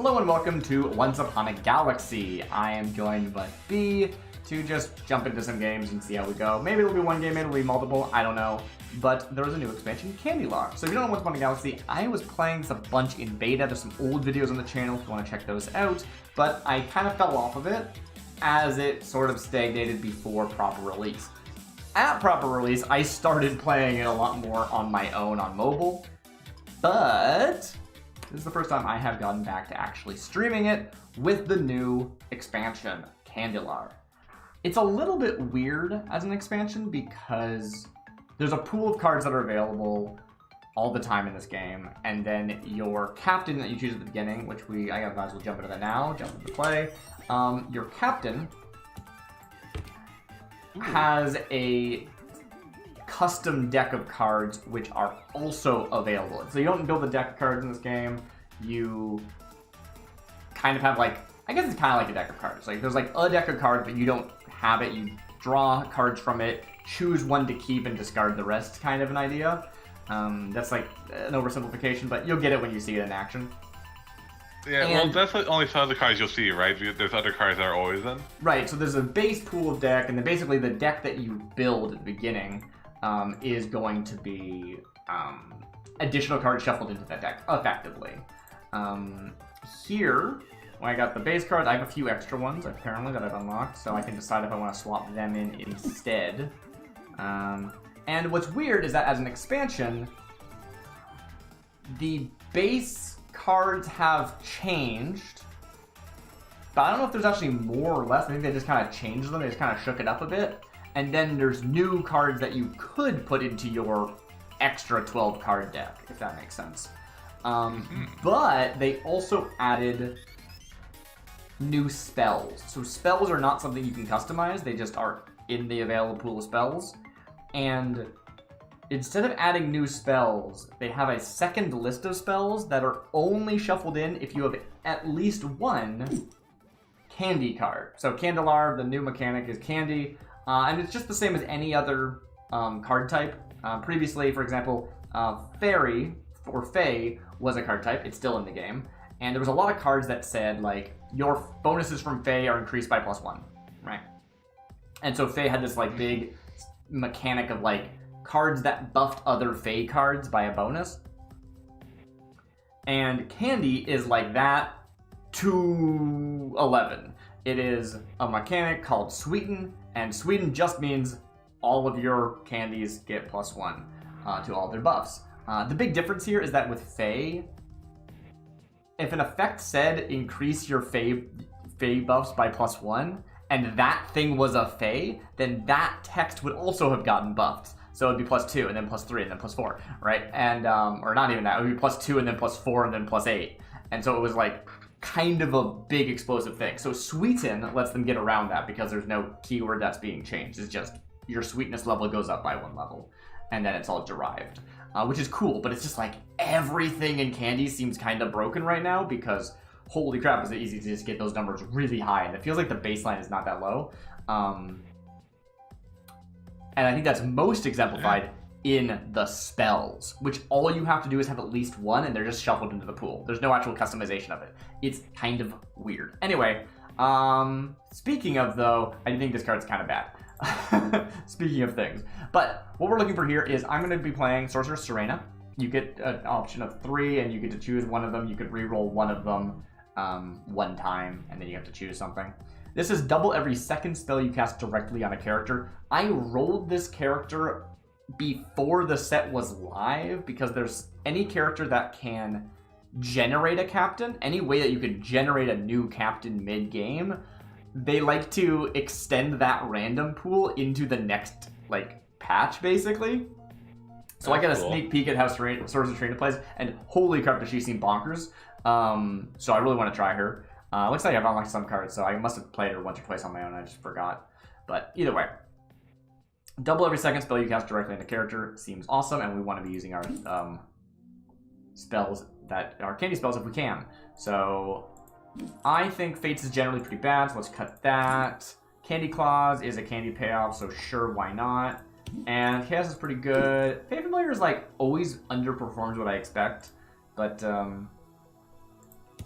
Hello and welcome to Once Upon a Galaxy. I am joined by B to just jump into some games and see how we go. Maybe it'll be one game, maybe it'll be multiple, I don't know. But there was a new expansion, Candylar. So if you don't know Once Upon a Galaxy, I was playing this a bunch in beta. There's some old videos on the channel if you want to check those out. But I kind of fell off of it as it sort of stagnated before proper release. At proper release, I started playing it a lot more on my own on mobile. But this is the first time I have gotten back to actually streaming it with the new expansion, Candylar. It's a little bit weird as an expansion because there's a pool of cards that are available all the time in this game, and then your captain that you choose at the beginning, which I might as well jump into that now, jump into play. Your captain has a custom deck of cards which are also available. So you don't build a deck of cards in this game, you kind of have like, I guess it's kind of like a deck of cards. Like there's like a deck of cards, but you don't have it, you draw cards from it, choose one to keep and discard the rest, kind of an idea. That's like an oversimplification, but you'll get it when you see it in action. Yeah, well, that's like only some of the cards you'll see, right? There's other cards that are always in. Right, so there's a base pool of deck, and then basically the deck that you build at the beginning is going to be additional cards shuffled into that deck, effectively. Here, when I got the base cards, I have a few extra ones, apparently, that I've unlocked, so I can decide if I want to swap them in instead. And what's weird is that as an expansion, the base cards have changed, but I don't know if there's actually more or less. I think they just kind of changed them. They just kind of shook it up a bit. And then there's new cards that you could put into your extra 12 card deck, if that makes sense. But they also added new spells. So spells are not something you can customize. They just are in the available pool of spells. And instead of adding new spells, they have a second list of spells that are only shuffled in if you have at least one candy card. So Candylar, the new mechanic, is candy, and it's just the same as any other card type. Previously, for example, Fairy, or Fae, was a card type. It's still in the game. And there was a lot of cards that said, like, your bonuses from Fae are increased by +1, right? And so Fae had this, like, big mechanic of, like, cards that buffed other Fae cards by a bonus. And Candy is like that to 11. It is a mechanic called Sweeten, and Sweeten just means all of your candies get +1 to all their buffs. The big difference here is that with Fae, if an effect said increase your Fae buffs by +1, and that thing was a Fae, then that text would also have gotten buffed. So it'd be +2, and then +3, and then +4, right? And, or not even that, it would be +2, and then +4, and then +8. And so it was like kind of a big explosive thing. So Sweeten lets them get around that because there's no keyword that's being changed. It's just your sweetness level goes up by 1 level, and then it's all derived, which is cool, but it's just like everything in Candy seems kind of broken right now because holy crap, is it easy to just get those numbers really high, and it feels like the baseline is not that low. And I think that's most exemplified in the spells, which all you have to do is have at least one, and they're just shuffled into the pool. There's no actual customization of it. It's kind of weird. Anyway, speaking of, though, I think this card's kind of bad. Speaking of things. But what we're looking for here is I'm going to be playing Sorcerous Serena. You get an option of 3, and you get to choose one of them. You could re-roll one of them one time, and then you have to choose something. This is double every second spell you cast directly on a character. I rolled this character before the set was live because there's any character that can generate a captain, any way that you can generate a new captain mid-game, they like to extend that random pool into the next, like, patch, basically. So I got a sneak peek at how Sorcerous Serena plays, and holy crap, does she seem bonkers. So I really want to try her. Looks like I've unlocked some cards, so I must have played her once or twice on my own, I just forgot. But either way, double every second spell you cast directly on a character seems awesome, and we want to be using our spells that are candy spells if we can. So I think Fates is generally pretty bad, so let's cut that. Candy Claws is a candy payoff, so sure, why not? And Chaos is pretty good. Fate Familiar is like always underperforms what I expect, but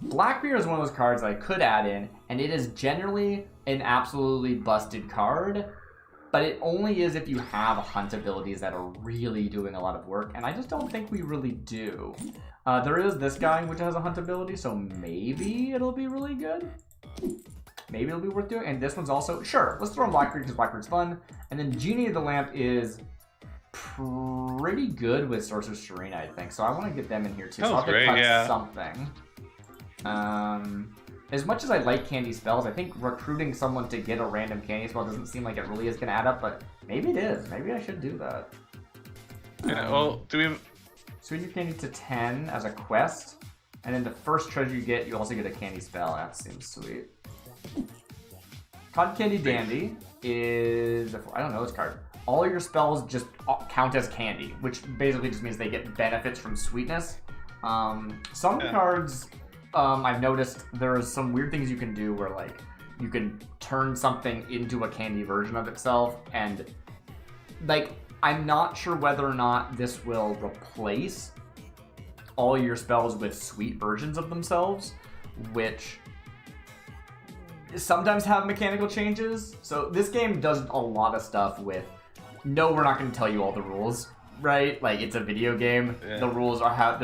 Blackbeard is one of those cards that I could add in, and it is generally an absolutely busted card, but it only is if you have hunt abilities that are really doing a lot of work, and I just don't think we really do. There is this guy, which has a hunt ability, so maybe it'll be really good. Maybe it'll be worth doing. And this one's also, sure, let's throw in Blackbeard because Blackbeard's fun. And then Genie of the Lamp is pretty good with Sorcerous Serena, I think. So I want to get them in here too. So I'll have to cut something. As much as I like candy spells, I think recruiting someone to get a random candy spell doesn't seem like it really is going to add up, but maybe it is. Maybe I should do that. Yeah, well, do we... Sweeten your candy to 10 as a quest, and then the first treasure you get, you also get a candy spell. That seems sweet. Cotton Candy Dandy is... I don't know this card. All your spells just count as candy, which basically just means they get benefits from sweetness. Some cards... I've noticed there's some weird things you can do where, like, you can turn something into a candy version of itself, and, like, I'm not sure whether or not this will replace all your spells with sweet versions of themselves, which sometimes have mechanical changes. So this game does a lot of stuff with, no, we're not going to tell you all the rules. Right? Like, it's a video game. Yeah. The rules are how...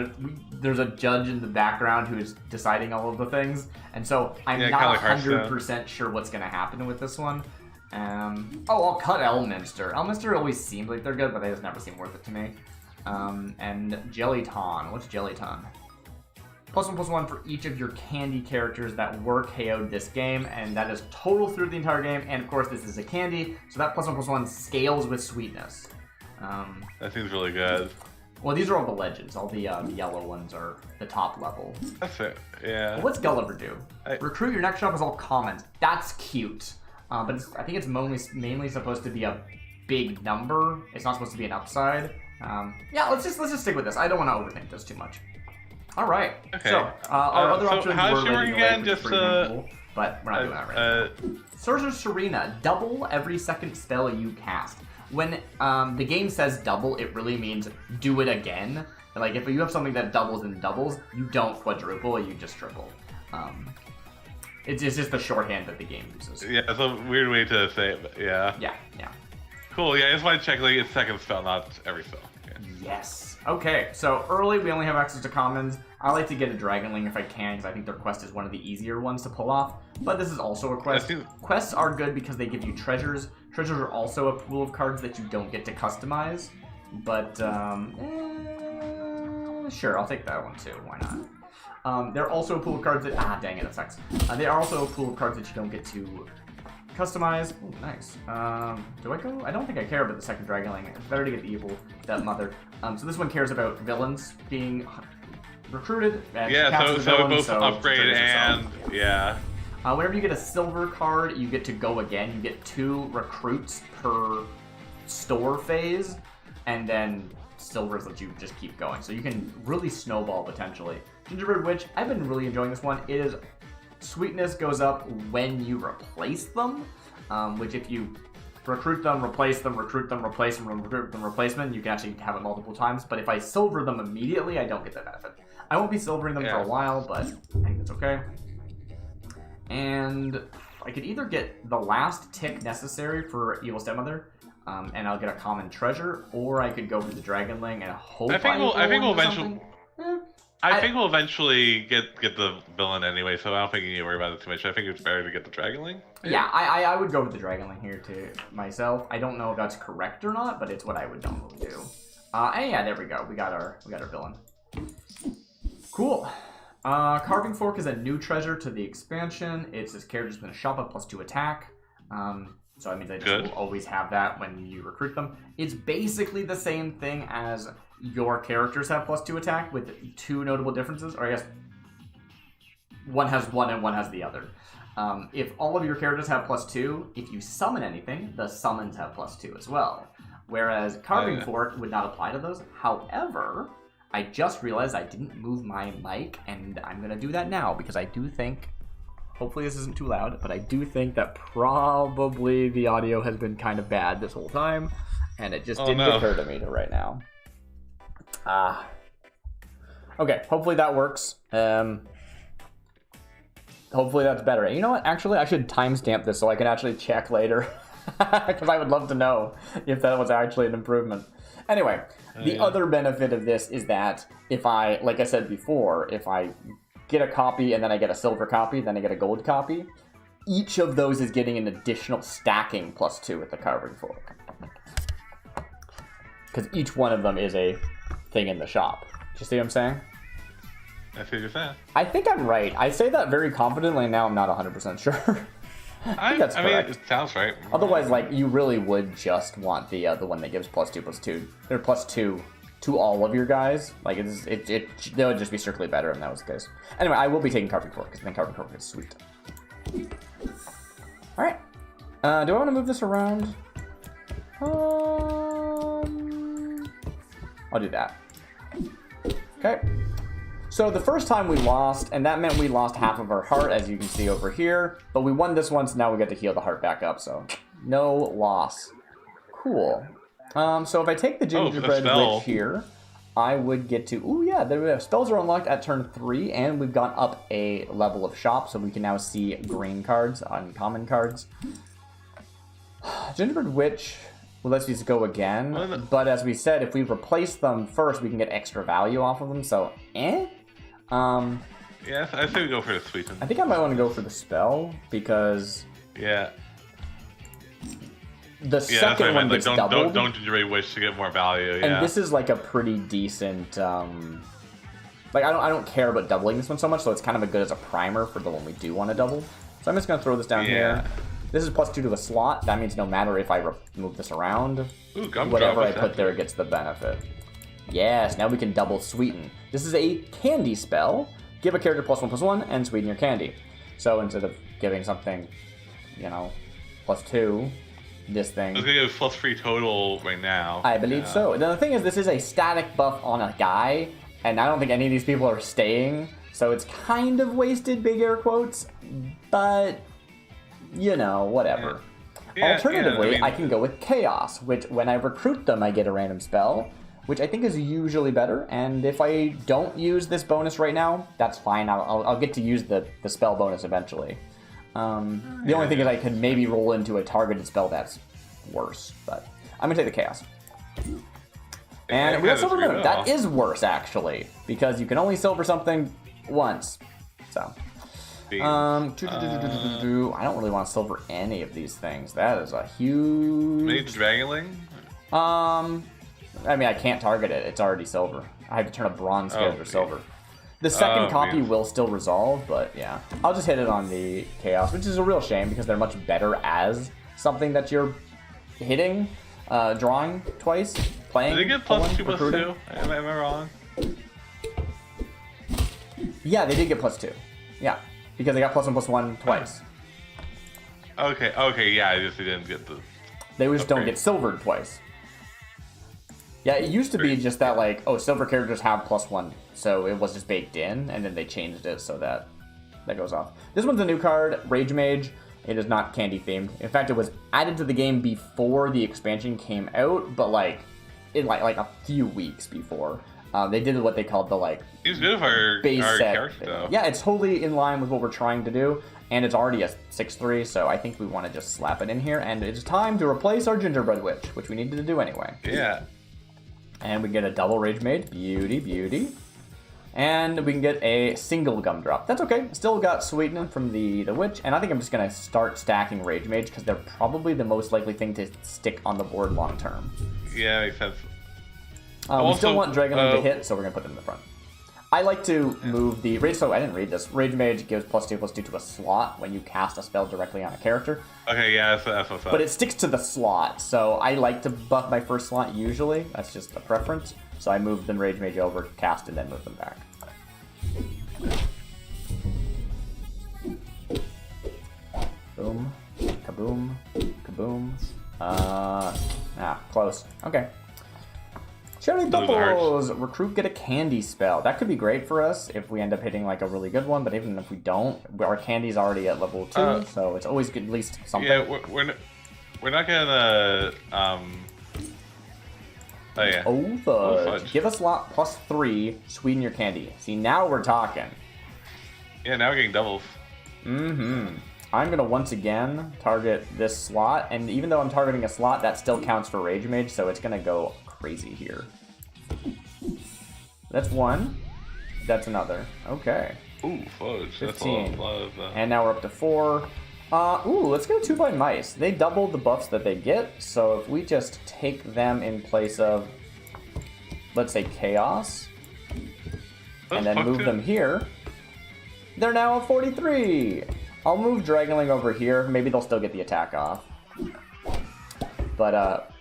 There's a judge in the background who is deciding all of the things. And so I'm not 100% sure what's going to happen with this one. I'll cut Elminster. Elminster always seemed like they're good, but they just never seem worth it to me. And Jellyton. What's Jellyton? +1/+1 for each of your candy characters that were KO'd this game, and that is total through the entire game. And, of course, this is a candy, so that +1/+1 scales with sweetness. That seems really good. Well, these are all the legends. All the yellow ones are the top level. That's it, yeah. Well, what's Gulliver do? Recruit your next shop is all commons. That's cute. But I think it's mainly supposed to be a big number. It's not supposed to be an upside. Yeah, let's just stick with this. I don't want to overthink this too much. All right. Okay. So our other options were Legend again? Just cool, but we're not doing that right now. Sorcerous Serena. Double every second spell you cast. When the game says double, it really means do it again. Like, if you have something that doubles and doubles, you don't quadruple, you just triple. It's just the shorthand that the game uses. Yeah, it's a weird way to say it, but yeah. Yeah. Cool, yeah, I just want to check, like, it's second spell, not every spell. Yeah. Yes. Okay, so early we only have access to commons. I like to get a Dragonling if I can, because I think their quest is one of the easier ones to pull off. But this is also a quest. Quests are good because they give you treasures. Treasures are also a pool of cards that you don't get to customize. But, sure, I'll take that one too. Why not? They're also a pool of cards that... dang it, that sucks. They are also a pool of cards that you don't get to customize. Ooh, nice. Do I go? I don't think I care about the second Dragonling. It's better to get the evil, that mother. So this one cares about villains being recruited. And so both upgrade and... Yeah. Whenever you get a silver card, you get to go again. You get 2 recruits per store phase, and then silvers let you just keep going. So you can really snowball potentially. Gingerbread Witch, I've been really enjoying this one. It is sweetness goes up when you replace them, which if you recruit them, replace them, recruit them, replace them, recruit them, replacement, you can actually have it multiple times. But if I silver them immediately, I don't get that benefit. I won't be silvering them for a while, but I think it's okay. And I could either get the last tick necessary for Evil Stepmother, and I'll get a common treasure, or I could go for the Dragonling and hope I think we'll eventually. I think we'll eventually get the villain anyway, so I don't think you need to worry about it too much. I think it's better to get the Dragonling. Yeah, I would go with the Dragonling here to myself. I don't know if that's correct or not, but it's what I would normally do. And yeah, there we go. We got our villain. Cool. Carving Fork is a new treasure to the expansion. It's this character's been a shop up +2 attack. So that means I just will always have that when you recruit them. It's basically the same thing as your characters have +2 attack with 2 notable differences. Or I guess one has one and one has the other. If all of your characters have +2, if you summon anything, the summons have +2 as well. Whereas Carving Fork would not apply to those. However, I just realized I didn't move my mic, and I'm going to do that now because I do think, hopefully this isn't too loud, but I do think that probably the audio has been kind of bad this whole time, and it just didn't occur to me right now. Okay, hopefully that works. hopefully that's better. You know what? Actually, I should timestamp this so I can actually check later. Because I would love to know if that was actually an improvement. Anyway, the other benefit of this is that if I, like I said before, if I get a copy and then I get a silver copy, then I get a gold copy, each of those is getting an additional stacking +2 with the carving fork. Because each one of them is a thing in the shop. Do you see what I'm saying? I see what you're saying. I think I'm right. I say that very confidently, and now I'm not 100% sure. I think that's correct. Mean, it sounds right. Otherwise, like, you really would just want the one that gives +2/+2. They're +2 to all of your guys. Like, they would just be strictly better if that was the case. Anyway, I will be taking carving fork, because I think carving fork is sweet. Alright. Do I want to move this around? I'll do that. Okay. So the first time we lost, and that meant we lost half of our heart, as you can see over here. But we won this one, so now we get to heal the heart back up, so no loss. Cool. So if I take the gingerbread witch here, I would get to... Ooh, yeah, the spells are unlocked at turn 3, and we've gone up a level of shop, so we can now see green cards, uncommon cards. Gingerbread witch... Well, let's just go again. But as we said, if we replace them first, we can get extra value off of them. So, Yes, I say we go for the sweeten. I think I might want to go for the spell because the second one gets doubled. Don't gingerbread wish to get more value. Yeah. And this is like a pretty decent. Like I don't care about doubling this one so much, so it's kind of a good as a primer for the one we do want to double. So I'm just gonna throw this down here. This is +2 to the slot. That means no matter if I move this around, whatever I put there gets the benefit. Yes, now we can double sweeten. This is a candy spell. Give a character +1/+1 and sweeten your candy. So instead of giving something, you know, +2, this thing... It's going to go +3 total right now. I believe so. Now the thing is, this is a static buff on a guy, and I don't think any of these people are staying, so it's kind of wasted, big air quotes, but... You know, whatever. Alternatively, I can go with Chaos, which when I recruit them, I get a random spell, which I think is usually better. And if I don't use this bonus right now, that's fine. I'll get to use the spell bonus eventually. The only thing is I can maybe roll into a targeted spell that's worse, but I'm going to take the Chaos. And we have Silver Moon. That is worse, actually, because you can only silver something once. So... I don't really want to silver any of these things. That is a huge... Maybe Dragonling? I mean, I can't target it. It's already silver. I have to turn a bronze character silver. The second copy will still resolve, but yeah. I'll just hit it on the Chaos, which is a real shame because they're much better as something that you're hitting, drawing twice, playing. Did they get +2/+2? Am I wrong? Yeah, they did get +2. Yeah. Because they got +1/+1 twice. Okay, yeah, I just didn't get the... They just don't get silvered twice. Yeah, it used to be just that, like, oh, silver characters have +1, so it was just baked in, and then they changed it so that goes off. This one's a new card, Rage Mage. It is not candy themed. In fact, it was added to the game before the expansion came out, but like in like a few weeks before. They did what they called the like Seems good for base our set character, though. Yeah, it's totally in line with what we're trying to do, and it's already a 6/3, so I think we want to just slap it in here, and it's time to replace our Gingerbread Witch, which we needed to do anyway. Yeah. And we get a double Rage Mage, beauty. And we can get a single Gumdrop. That's okay, still got Sweeten from the Witch, and I think I'm just gonna start stacking Rage Mage, because they're probably the most likely thing to stick on the board long term. Yeah, makes sense. We still want Dragonling to hit, so we're going to put them in the front. I like to move the... So I didn't read this. Rage Mage gives +2/+2 to a slot when you cast a spell directly on a character. Okay, yeah, that's what's up. But it sticks to the slot, so I like to buff my first slot usually. That's just a preference. So I move the Rage Mage over, cast, and then move them back. Boom. Kaboom. Kaboom. Close. Okay. Cherry Doubles! Recruit, get a candy spell. That could be great for us if we end up hitting like a really good one, but even if we don't, our candy's already at level 2, so it's always good, at least something. Yeah, we're not gonna, Oh yeah. Oh, fudge. Give us lot +3, sweeten your candy. See, now we're talking. Yeah, now we're getting doubles. I'm going to once again target this slot, and even though I'm targeting a slot, that still counts for Rage Mage, so it's going to go crazy here. That's one. That's another. Okay. Ooh, fudge. 15. That's a lot of, And now we're up to 4. Let's go 2 blind mice. They double the buffs that they get, so if we just take them in place of, let's say, Chaos, and then move them here, they're now at 43. I'll move Dragonling over here. Maybe they'll still get the attack off. But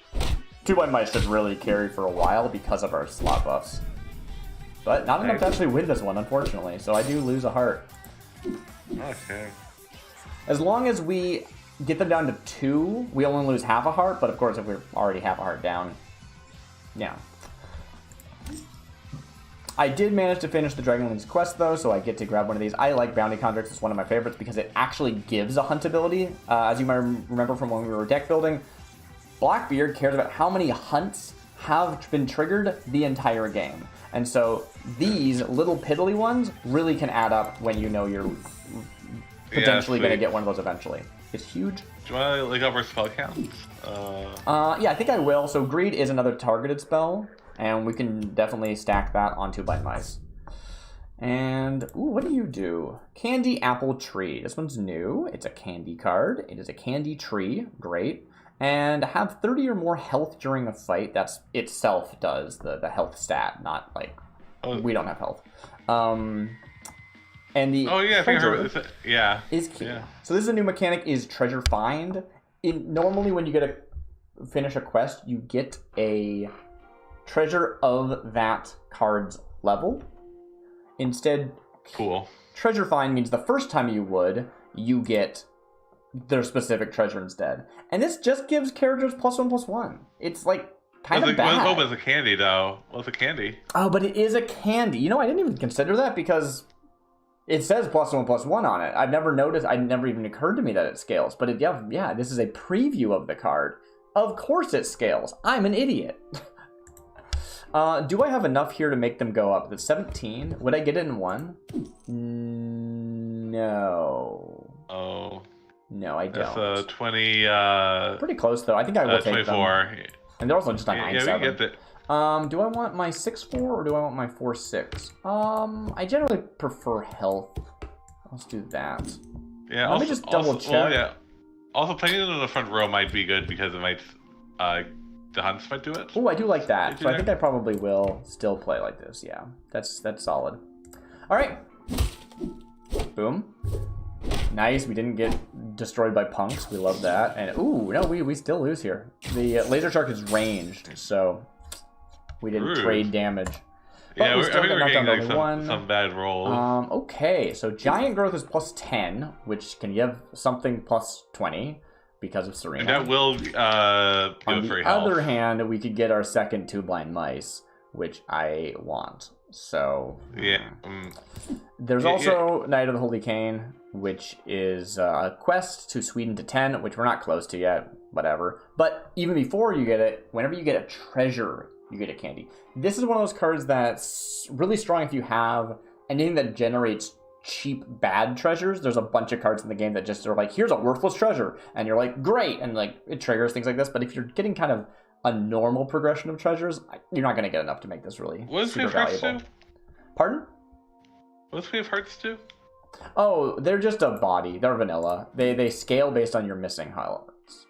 2 blind mice should really carry for a while because of our slot buffs. But not enough to actually win this one, unfortunately. So I do lose a heart. Okay. As long as we get them down to 2, we only lose half a heart. But of course, if we're already half a heart down, yeah. I did manage to finish the Dragonling's quest, though, so I get to grab one of these. I like Bounty Contracts. It's one of my favorites because it actually gives a hunt ability. As you might remember from when we were deck building, Blackbeard cares about how many hunts have been triggered the entire game. And so these little piddly ones really can add up when you know you're potentially going to get one of those eventually. It's huge. Do you want to look up our spell counts? Yeah, I think I will. So Greed is another targeted spell, and we can definitely stack that onto Blind Mice. And, ooh, what do you do? Candy Apple Tree. This one's new. It's a candy card. It is a candy tree. Great. And have 30 or more health during a fight. That's itself does the health stat, not like we don't have health. And the treasure is key. Yeah. So this is a new mechanic, is treasure find. Normally when you finish a quest, you get a treasure of that card's level. Instead, treasure find means the first time you get their specific treasure instead. And this just gives characters +1/+1. It's like kind of bad. What was a candy though? What's a candy? Oh, but it is a candy. You know, I didn't even consider that because it says +1/+1 on it. I've never noticed. It never even occurred to me that it scales. But yeah, this is a preview of the card. Of course it scales. I'm an idiot. Do I have enough here to make them go up? That's 17. Would I get it in one? No. Oh. No, I don't. That's 20. Pretty close though. I think I will take 24. them. And they're also just on 9/7. Yeah, we get it. Do I want my 6/4 or do I want my 4/6? I generally prefer health. Let's do that. Yeah. Let me just double check. Well, yeah. Also, playing it in the front row might be good because it might. The hunts might do it. Oh, I do like that. So I think I probably will still play like this. Yeah, that's solid. All right. Boom. Nice. We didn't get destroyed by punks. We love that. And ooh, no, we still lose here. The laser shark is ranged, so we didn't trade damage. But yeah, we still got knocked down like by some bad rolls. Okay, so giant growth is +10, which can give something +20 because of Serena. And that will give free health. On the other hand, we could get our second 2 blind mice, which I want. So yeah. There's also Knight of the Holy Cane, which is a quest to Sweden to 10, which we're not close to yet. Whatever. But even before you get it, whenever you get a treasure, you get a candy. This is one of those cards that's really strong if you have anything that generates cheap bad treasures. There's a bunch of cards in the game that just are like, here's a worthless treasure, and you're like, great, and like it triggers things like this. But if you're getting kind of a normal progression of treasures, you're not going to get enough to make this really super valuable. Pardon? What does we have hearts do? Oh, they're just a body. They're vanilla. They scale based on your missing hearts.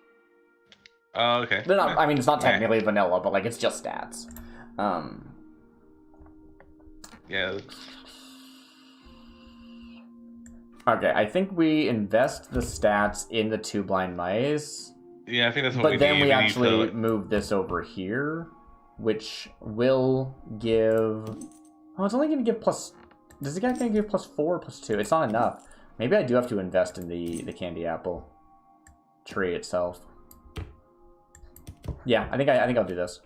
Oh, okay. They're not. I mean, it's not technically vanilla, but like it's just stats. Yeah. Okay, I think we invest the stats in the 2 blind mice. Yeah, I think that's what we need. But then we actually move this over here, which will give... Oh, it's only going to give plus... Does it going to give +4 or +2? It's not enough. Maybe I do have to invest in the candy apple tree itself. Yeah, I think I'll do this.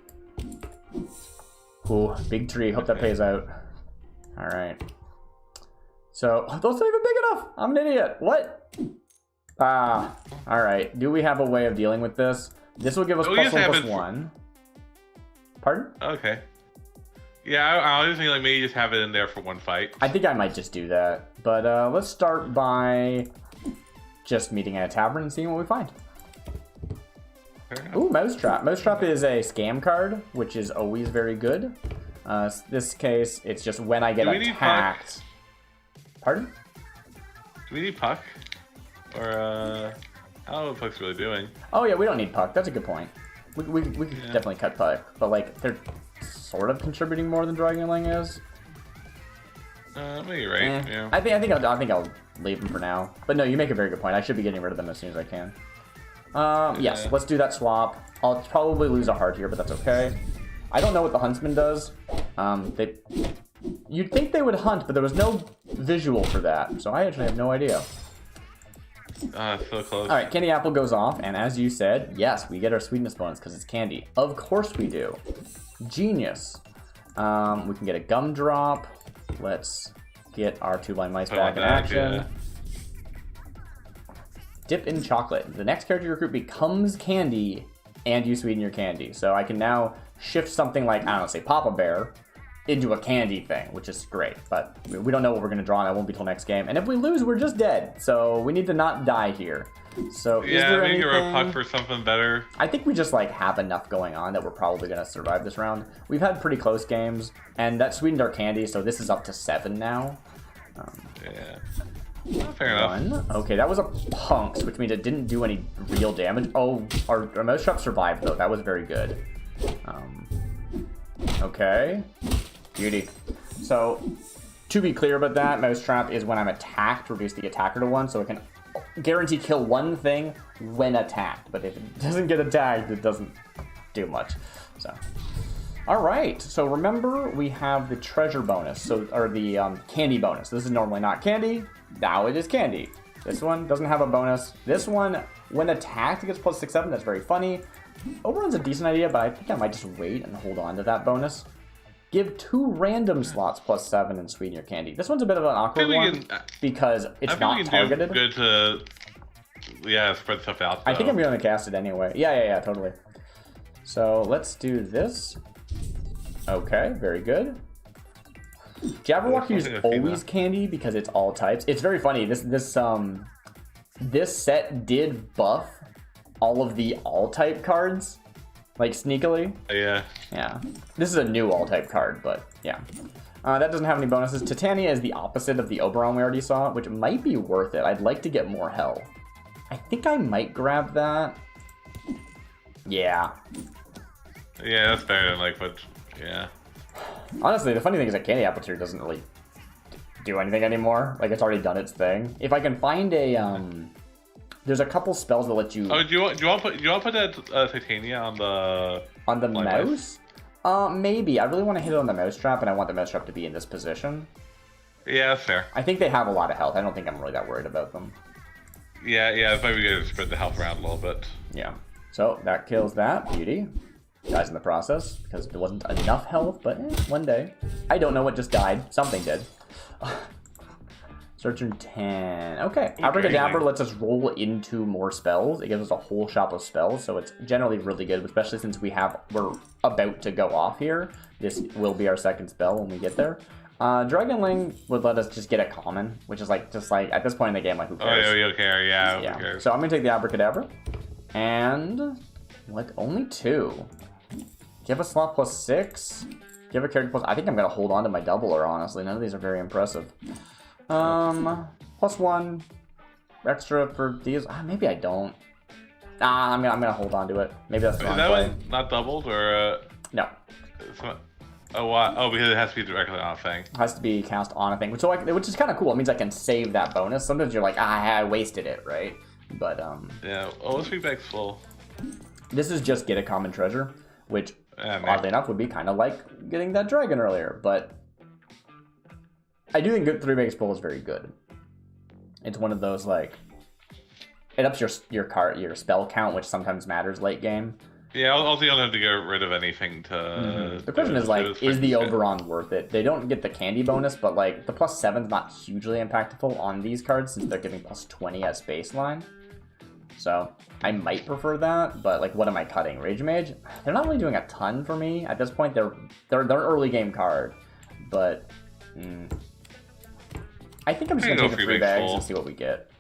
Ooh, big tree. Hope that pays out. All right. So, those aren't even big enough. I'm an idiot. What? All right. Do we have a way of dealing with this? This will give us +1/+1. Pardon? Okay. Yeah, I was thinking like maybe just have it in there for one fight. I think I might just do that. But let's start by just meeting at a tavern and seeing what we find. Ooh, Mousetrap. Mousetrap is a scam card, which is always very good. This case, it's just when I get attacked. Pardon? Do we need Puck? Or, I don't know what Puck's really doing. Oh, yeah, we don't need Puck. That's a good point. We could definitely cut Puck. But, like, they're sort of contributing more than Dragonling is. Maybe you're right, yeah. I think I'll leave them for now. But no, you make a very good point. I should be getting rid of them as soon as I can. Yes, let's do that swap. I'll probably lose a heart here, but that's okay. I don't know what the Huntsman does. You'd think they would hunt, but there was no visual for that, so I actually have no idea. So close. Alright, Candy Apple goes off, and as you said, yes, we get our sweetness bonus because it's candy. Of course we do. Genius. We can get a Gumdrop. Let's get our 2-blind mice back in action. Yeah. Dip in chocolate. The next character you recruit becomes candy, and you sweeten your candy. So I can now shift something like, I don't know, say Papa Bear, into a candy thing, which is great. But we don't know what we're going to draw, and it won't be till next game. And if we lose, we're just dead. So we need to not die here. So yeah, is there maybe anything... a Puck for something better. I think we just like have enough going on that we're probably going to survive this round. We've had pretty close games, and that sweetened our candy, so this is up to 7 now. Yeah. Fair enough. Okay, that was a punks, which means it didn't do any real damage. Oh, our Mousetrap survived, though. That was very good. Okay. Beauty. So, to be clear about that, Mousetrap is when I'm attacked, reduce the attacker to 1, so it can guarantee kill one thing when attacked. But if it doesn't get attacked, it doesn't do much. So, alright. So remember, we have the treasure bonus, or the candy bonus. This is normally not candy. Now it is candy. This one doesn't have a bonus. This one, when attacked, it gets plus 6/7. That's very funny. Overrun's a decent idea, but I think I might just wait and hold on to that bonus. Give 2 random slots plus 7 and sweeten your candy. This one's a bit of an awkward one because it's not targeted. Good to spread stuff out. I think I'm going to cast it anyway. Yeah, totally. So let's do this. Okay, very good. Jabberwocky is always candy because it's all types. It's very funny. This set did buff all of the all type cards, like sneakily. Yeah. Yeah. This is a new all type card, but yeah. That doesn't have any bonuses. Titania is the opposite of the Oberon we already saw, which might be worth it. I'd like to get more health. I think I might grab that. Yeah. Yeah, that's better than like what. Yeah. Honestly, the funny thing is that Candy Apple Tier doesn't really do anything anymore. Like, it's already done its thing. If I can find a, there's a couple spells that let you... Oh, do you want to put that Titania on the... On the mouse? Maybe. I really want to hit it on the Mousetrap, and I want the Mousetrap to be in this position. Yeah, that's fair. I think they have a lot of health. I don't think I'm really that worried about them. Yeah, it's maybe good to spread the health around a little bit. Yeah. So, that kills that. Beauty. Dies in the process, because there wasn't enough health, but one day. I don't know what just died. Something did. Search in 10. Okay. Abracadabra lets us roll into more spells. It gives us a whole shop of spells, so it's generally really good, especially since we're about to go off here. This will be our second spell when we get there. Dragonling would let us just get a common, which is just like at this point in the game, like who cares? Oh, you don't care, yeah, who cares? So I'm gonna take the Abracadabra. And only 2. Give a slot plus 6. Give a character plus... I think I'm going to hold on to my doubler, honestly. None of these are very impressive. Plus 1. Extra for these. Maybe I don't. I'm going to hold on to it. Maybe that's the wrong play. One not doubled, or... No. Oh, what? Oh, because it has to be directly on a thing. It has to be cast on a thing, which is kind of cool. It means I can save that bonus. Sometimes you're like, I wasted it, right? But, Yeah. Oh, let's be back full. This is just get a common treasure, which... oddly enough, would be kind of like getting that dragon earlier, but I do think 3 Makes Full is very good. It's one of those, like, it ups your spell count, which sometimes matters late game. Yeah, also you don't have to get rid of anything to... The question is, like, is the Oberon worth it? They don't get the candy bonus, but, like, the plus 7's not hugely impactful on these cards since they're giving plus 20 as baseline. So I might prefer that, but like, what am I cutting? Rage Mage? They're not really doing a ton for me at this point. They're an early game card, but I think I'm just gonna take the 3 bags and see what we get.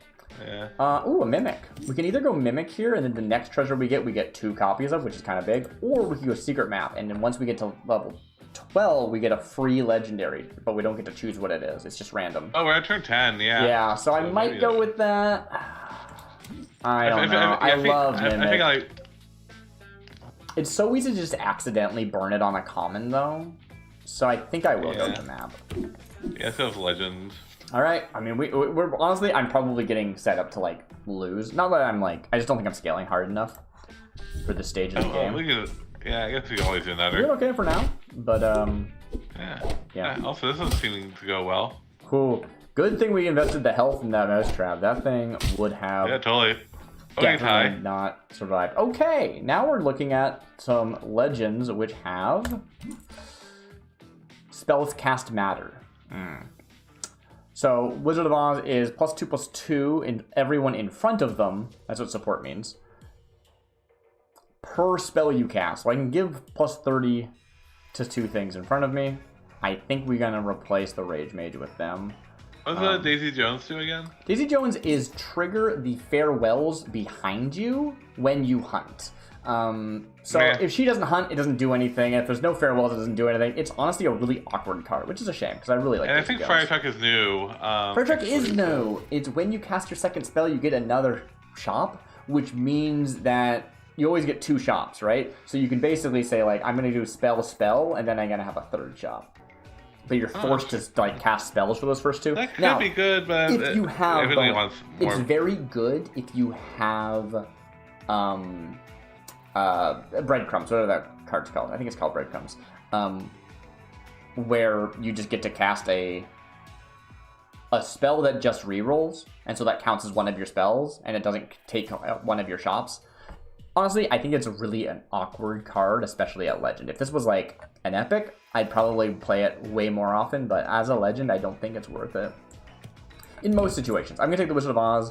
Yeah. Ooh, a Mimic. We can either go Mimic here, and then the next treasure we get 2 copies of, which is kind of big, or we can go Secret Map, and then once we get to level 12, we get a free legendary, but we don't get to choose what it is. It's just random. Oh, we're at turn 10, yeah. Yeah, so I might go with that. I don't know. I love Mimic. It's so easy to just accidentally burn it on a common, though. So I think I will go to map. Yeah, so it's legend. All right. I mean, we're honestly, I'm probably getting set up to like lose. Not that I'm like, I just don't think I'm scaling hard enough for this stage of the game. Yeah, I guess we can always do another. We're okay for now, but yeah. Also, this is seeming to go well. Cool. Good thing we invested the health in that mousetrap. That thing would have totally. Definitely not survived. Okay, now we're looking at some legends which have spells cast matter. So Wizard of Oz is +2/+2 in everyone in front of them. That's what support means. Per spell you cast. So I can give +30 to 2 things in front of me. I think we're gonna replace the Rage Mage with them. What does Daisy Jones do again? Daisy Jones is trigger the farewells behind you when you hunt. If she doesn't hunt, it doesn't do anything. If there's no farewells, it doesn't do anything. It's honestly a really awkward card, which is a shame because I really like it. And I think Fire Truck is new. Fire Truck is new. It's when you cast your second spell, you get another shop, which means that you always get 2 shops, right? So you can basically say, like, I'm going to do spell, and then I'm going to have a 3rd shop. But you're forced to like cast spells for those first 2. That could be good, but if you have, really wants more. It's very good if you have breadcrumbs. What are that card's called? I think it's called breadcrumbs. Where you just get to cast a spell that just rerolls, and so that counts as one of your spells, and it doesn't take one of your shops. Honestly, I think it's really an awkward card, especially at Legend. If this was like an Epic, I'd probably play it way more often, but as a Legend, I don't think it's worth it. In most situations. I'm going to take the Wizard of Oz.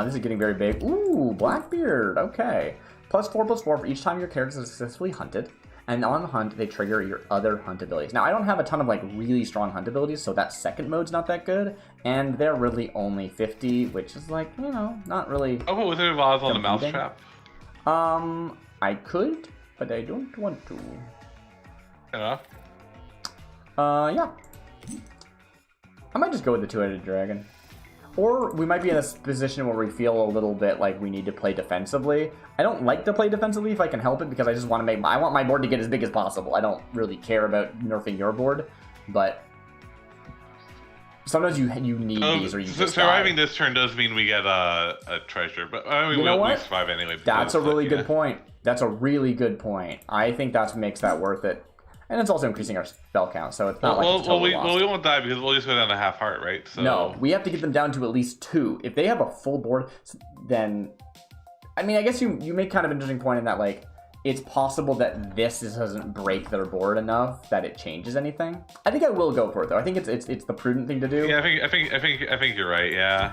This is getting very big. Ooh, Blackbeard. Okay. +4/+4 for each time your character is successfully hunted. And on the hunt, they trigger your other hunt abilities. Now, I don't have a ton of like really strong hunt abilities, so that second mode's not that good. And they're really only 50, which is like, you know, not really. Oh, but Wizard of Oz on the mousetrap? I could, but I don't want to. Enough. Yeah. I might just go with the 2-headed dragon. Or we might be in this position where we feel a little bit like we need to play defensively. I don't like to play defensively if I can help it because I just want to I want my board to get as big as possible. I don't really care about nerfing your board, but sometimes you need these or you just surviving this turn does mean we get a treasure, but I mean, we survive anyway. That's a really good point. That's a really good point. I think that makes that worth it. And it's also increasing our spell count, so it's not like it's totally lost. Well, we won't die because we'll just go down to half heart, right? So... No, we have to get them down to at least 2. If they have a full board, then... I mean, I guess you make kind of an interesting point in that, like, it's possible that this doesn't break their board enough that it changes anything. I think I will go for it, though. I think it's the prudent thing to do. Yeah, I think you're right, yeah.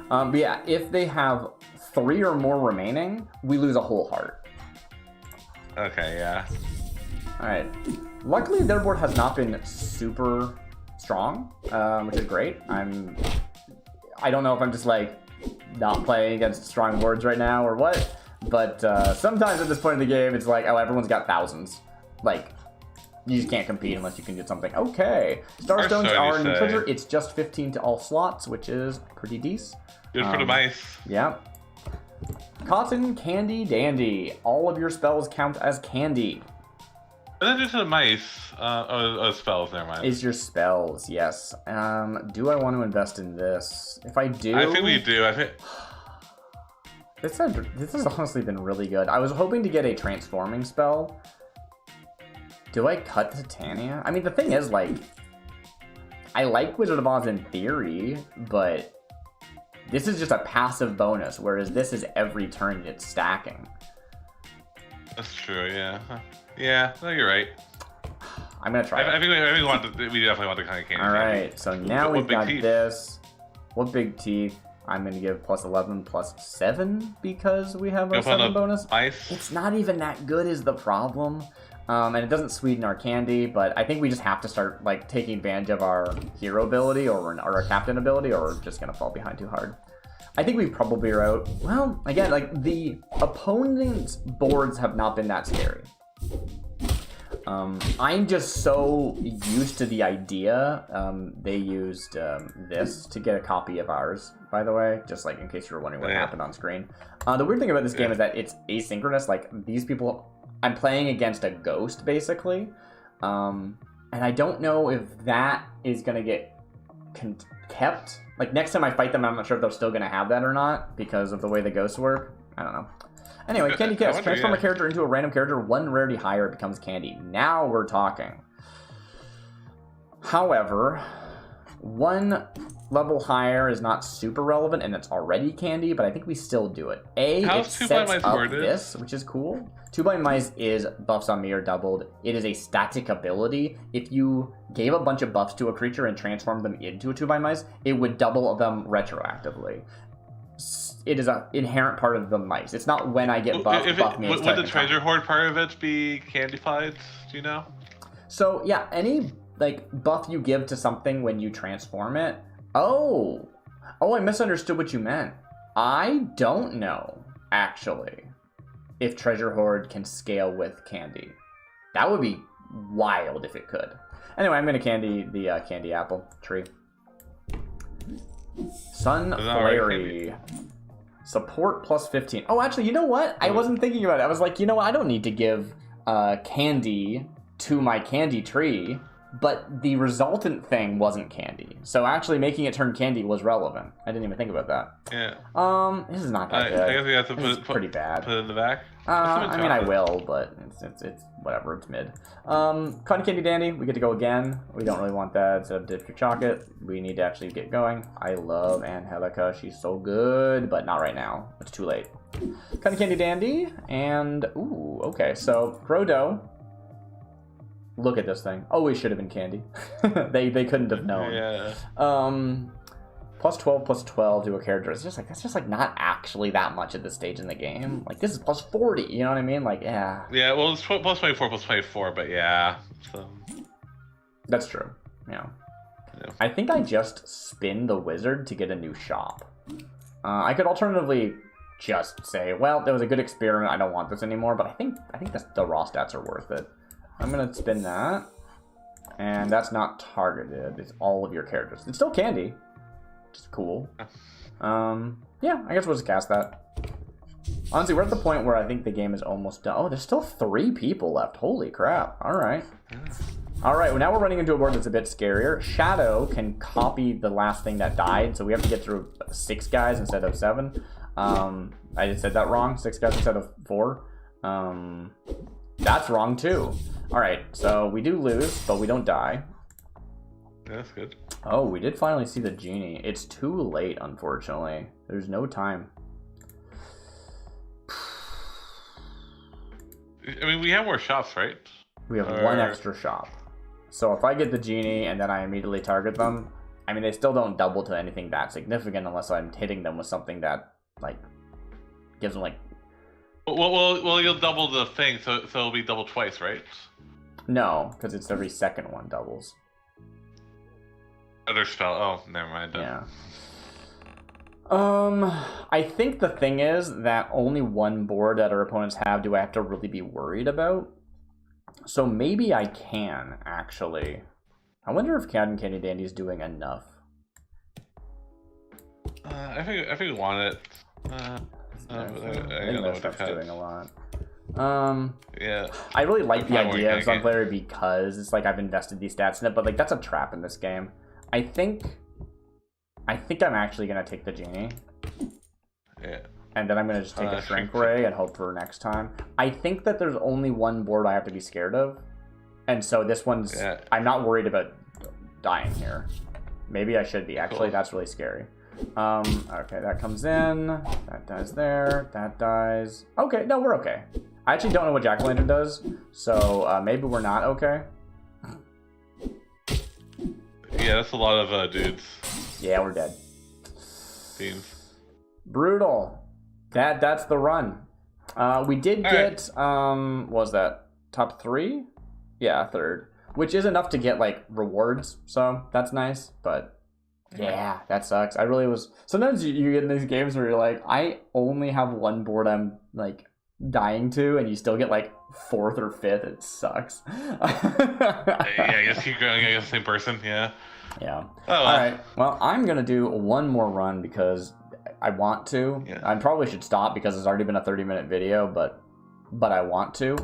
But yeah, if they have 3 or more remaining, we lose a whole heart. Okay, yeah. Alright. Luckily, their board has not been super strong, which is great. I don't know if I'm just, like, not playing against strong boards right now or what, but sometimes at this point in the game, it's like, oh, everyone's got thousands. Like, you just can't compete unless you can get something. Okay. Starstones are in the treasure. It's just 15 to all slots, which is pretty decent. Good for the mice. Yeah. Cotton Candy Dandy. All of your spells count as candy. And then just the mice. Spells, never mind. Is your spells, yes. Do I want to invest in this? If I do... I think we do. This has honestly been really good. I was hoping to get a transforming spell. Do I cut Titania? I mean, the thing is, like... I like Wizard of Oz in theory, but... This is just a passive bonus, whereas this is every turn it's stacking. That's true, yeah. Yeah, no, you're right. I'm gonna try. I think we definitely want the kind of candy. All right, so now we've got this. What big teeth? I'm going to give plus 11 plus 7 because we have a 7 bonus. Ice. It's not even that good is the problem. And it doesn't sweeten our candy, but I think we just have to start like taking advantage of our hero ability or our captain ability, or we're just going to fall behind too hard. I think we probably are out. Well, again, like the opponent's boards have not been that scary. I'm just so used to the idea. They used this to get a copy of ours, by the way, just like in case you were wondering what happened on screen. The weird thing about this game is that it's asynchronous. Like these people, I'm playing against a ghost basically, and I don't know if that is gonna get kept. Like next time I fight them, I'm not sure if they're still gonna have that or not because of the way the ghosts work. I don't know. Anyway, Candy Kiss. Transform a character into a random character. 1 rarity higher, it becomes Candy. Now we're talking. However, 1 level higher is not super relevant, and it's already Candy, but I think we still do it. It sets up this, which is cool. 2 by Mice is buffs on me are doubled. It is a static ability. If you gave a bunch of buffs to a creature and transformed them into a 2 by Mice, it would double them retroactively. It is an inherent part of the mice. It's not when I get buff me. Would the treasure hoard part of it be candified? Do you know? So yeah, any like buff you give to something when you transform it. Oh, I misunderstood what you meant. I don't know actually if treasure hoard can scale with candy. That would be wild if it could. Anyway, I'm gonna candy the candy apple tree. Sun Flary. Support plus 15. Oh, actually, you know what? I wasn't thinking about it. I was like, you know what? I don't need to give candy to my candy tree, but the resultant thing wasn't candy. So actually making it turn candy was relevant. I didn't even think about that. Yeah. This is not that good. I guess we have to put pretty bad. Put it in the back. I mean, I will, but it's whatever. It's mid. Cotton Candy Dandy, we get to go again. We don't really want that. Instead of Dip Your Chocolate, we need to actually get going. I love Angelica. She's so good, but not right now. It's too late. Cotton Candy Dandy, and ooh, okay. So Frodo. Look at this thing. Always should have been candy. they couldn't have known. Yeah. Plus 12 plus 12 to a character. It's just like that's just like not actually that much at this stage in the game. Like this is plus 40. You know what I mean? Like yeah. Yeah. Well, it's plus 24 plus 24, but yeah. So. That's true. Yeah. I think I just spin the wizard to get a new shop. I could alternatively just say, well, that was a good experiment. I don't want this anymore. But I think the raw stats are worth it. I'm gonna spin that, and that's not targeted. It's all of your characters. It's still candy, which is cool. Yeah, I guess we'll just cast that. Honestly, we're at the point where I think the game is almost done. Oh, there's still 3 people left. Holy crap! All right. All right. Well, now we're running into a board that's a bit scarier. Shadow can copy the last thing that died, so we have to get through 6 guys instead of 7. I just said that wrong. 6 guys instead of 4. That's wrong too. All right, so we do lose, but we don't die. Yeah, that's good. Oh, we did finally see the genie. It's too late, unfortunately. There's no time. I mean, we have more shops, right? We have 1 extra shop. So if I get the genie and then I immediately target them, I mean, they still don't double to anything that significant unless I'm hitting them with something that, like, gives them, like... Well, you'll double the thing, so it'll be double twice, right? No, because it's every second one doubles. Other spell. Oh, never mind. Yeah. I think the thing is that only 1 board that our opponents have do I have to really be worried about. So maybe I can, actually. I wonder if Cotton Candy Dandy is doing enough. I think we want it. I think that stuff's doing a lot. Yeah. I really like the idea of Sunflare because it's like I've invested these stats in it, but like that's a trap in this game. I think I'm actually gonna take the genie. Yeah. And then I'm gonna just take a shrink ray and hope for next time. I think that there's only 1 board I have to be scared of, and so this one's. Yeah. I'm not worried about dying here. Maybe I should be. Actually, that's really scary. Okay, that comes in. That dies there. That dies. Okay, no, we're okay. I actually don't know what Jack-o'-lantern does, so maybe we're not okay. Yeah, that's a lot of dudes. Yeah, we're dead. Beans. Brutal. That's the run. We did get what was that? Top 3? Yeah, 3rd. Which is enough to get like rewards, so that's nice, but yeah, that sucks. I really was sometimes you get in these games where you're like, I only have one board I'm like dying to, and you still get like 4th or 5th. It sucks. Yeah, I guess keep going against the same person, yeah. Yeah. Oh, well. Alright. Well, I'm gonna do one more run because I want to. Yeah. I probably should stop because it's already been a 30-minute video, but I want to.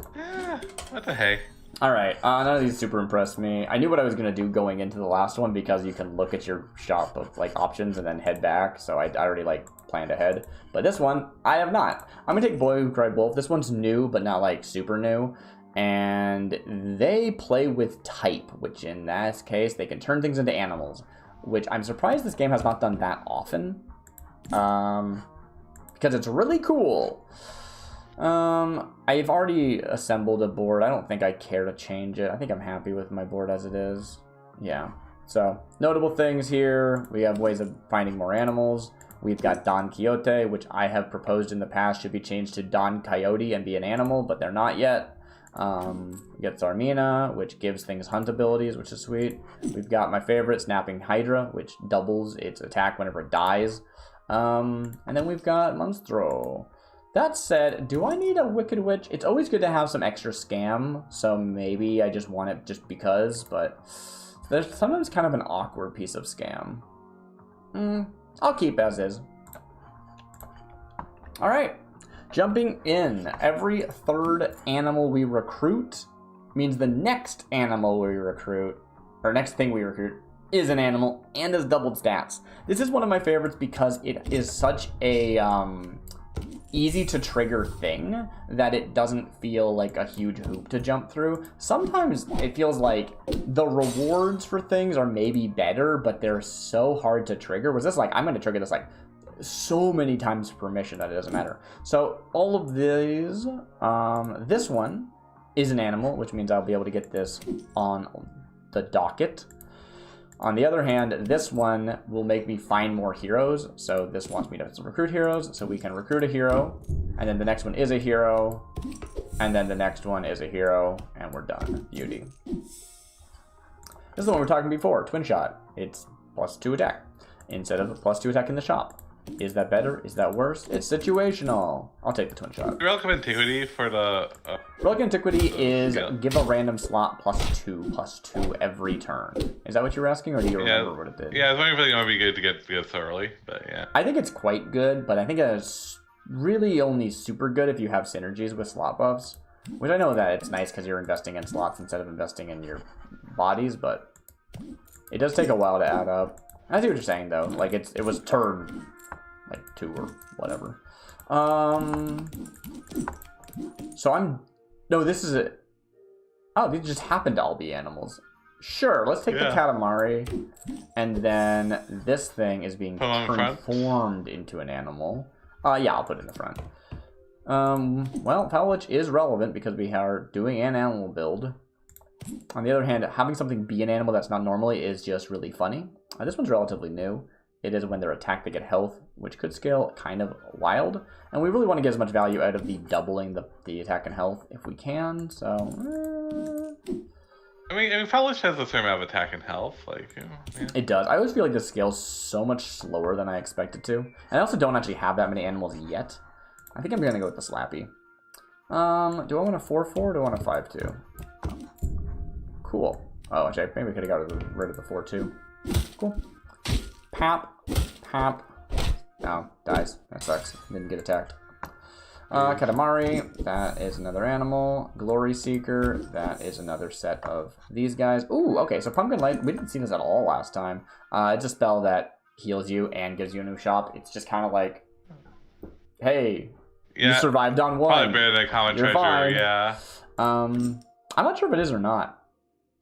What the heck? Alright, none of these super impressed me. I knew what I was going to do going into the last one because you can look at your shop of like options and then head back, so I already like planned ahead. But this one, I have not. I'm going to take Boy Who Cried Wolf. This one's new, but not like super new. And they play with type, which in this case, they can turn things into animals, which I'm surprised this game has not done that often. Because it's really cool. I've already assembled a board. I don't think I care to change it. I think I'm happy with my board as it is. Yeah. So, notable things here. We have ways of finding more animals. We've got Don Quixote, which I have proposed in the past should be changed to Don Coyote and be an animal, but they're not yet. We got Zarmina, which gives things hunt abilities, which is sweet. We've got my favorite, Snapping Hydra, which doubles its attack whenever it dies. And then we've got Monstro. That said, do I need a Wicked Witch? It's always good to have some extra scam, so maybe I just want it just because, but there's sometimes kind of an awkward piece of scam. I'll keep as is. Alright, jumping in. Every 3rd animal we recruit means the next animal we recruit, or next thing we recruit, is an animal and has doubled stats. This is one of my favorites because it is such a easy to trigger thing that it doesn't feel like a huge hoop to jump through. Sometimes it feels like the rewards for things are maybe better, but they're so hard to trigger. Was this like, I'm going to trigger this like so many times per mission that it doesn't matter. So all of these, this one is an animal, which means I'll be able to get this on the docket. On the other hand, this one will make me find more heroes. So this wants me to recruit heroes, so we can recruit a hero. And then the next one is a hero. And then the next one is a hero. And we're done. Beauty. This is the one we were talking before. Twin Shot. It's +2 attack instead of a +2 attack in the shop. Is that better? Is that worse? It's situational. I'll take the Twin Shot. Relic of Antiquity for the... Relic of Antiquity is give a random slot +2 every turn. Is that what you were asking, or do you remember what it did? Yeah, I was wondering if it would be good to get thoroughly, but yeah. I think it's quite good, but I think it's really only super good if you have synergies with slot buffs. Which I know that it's nice because you're investing in slots instead of investing in your bodies, but it does take a while to add up. I see what you're saying, though. Like, it was turn... like 2 or whatever. So no, this is it. Oh, these just happen to all be animals. Sure, let's take the Katamari. And then this thing is being transformed into an animal. Yeah, I'll put it in the front. Well, Powlich is relevant because we are doing an animal build. On the other hand, having something be an animal that's not normally is just really funny. This one's relatively new. It is when they're attacked, they get health, which could scale kind of wild. And we really want to get as much value out of the doubling the attack and health if we can, so... I mean, Powlich has a certain amount of attack and health, like, you know, yeah. It does. I always feel like this scales so much slower than I expect it to. And I also don't actually have that many animals yet. I think I'm going to go with the Slappy. Do I want a 4-4 or do I want a 5-2? Cool. Oh, actually, maybe we could have got rid of the 4-2. Cool. Pap. Pap. No, dies. That sucks. Didn't get attacked. Katamari. That is another animal. Glory Seeker. That is another set of these guys. Ooh, okay. So Pumpkin Light. We didn't see this at all last time. It's a spell that heals you and gives you a new shop. It's just kind of like, hey, you survived on one. Probably better than Common Treasure, fine. yeah. I'm not sure if it is or not,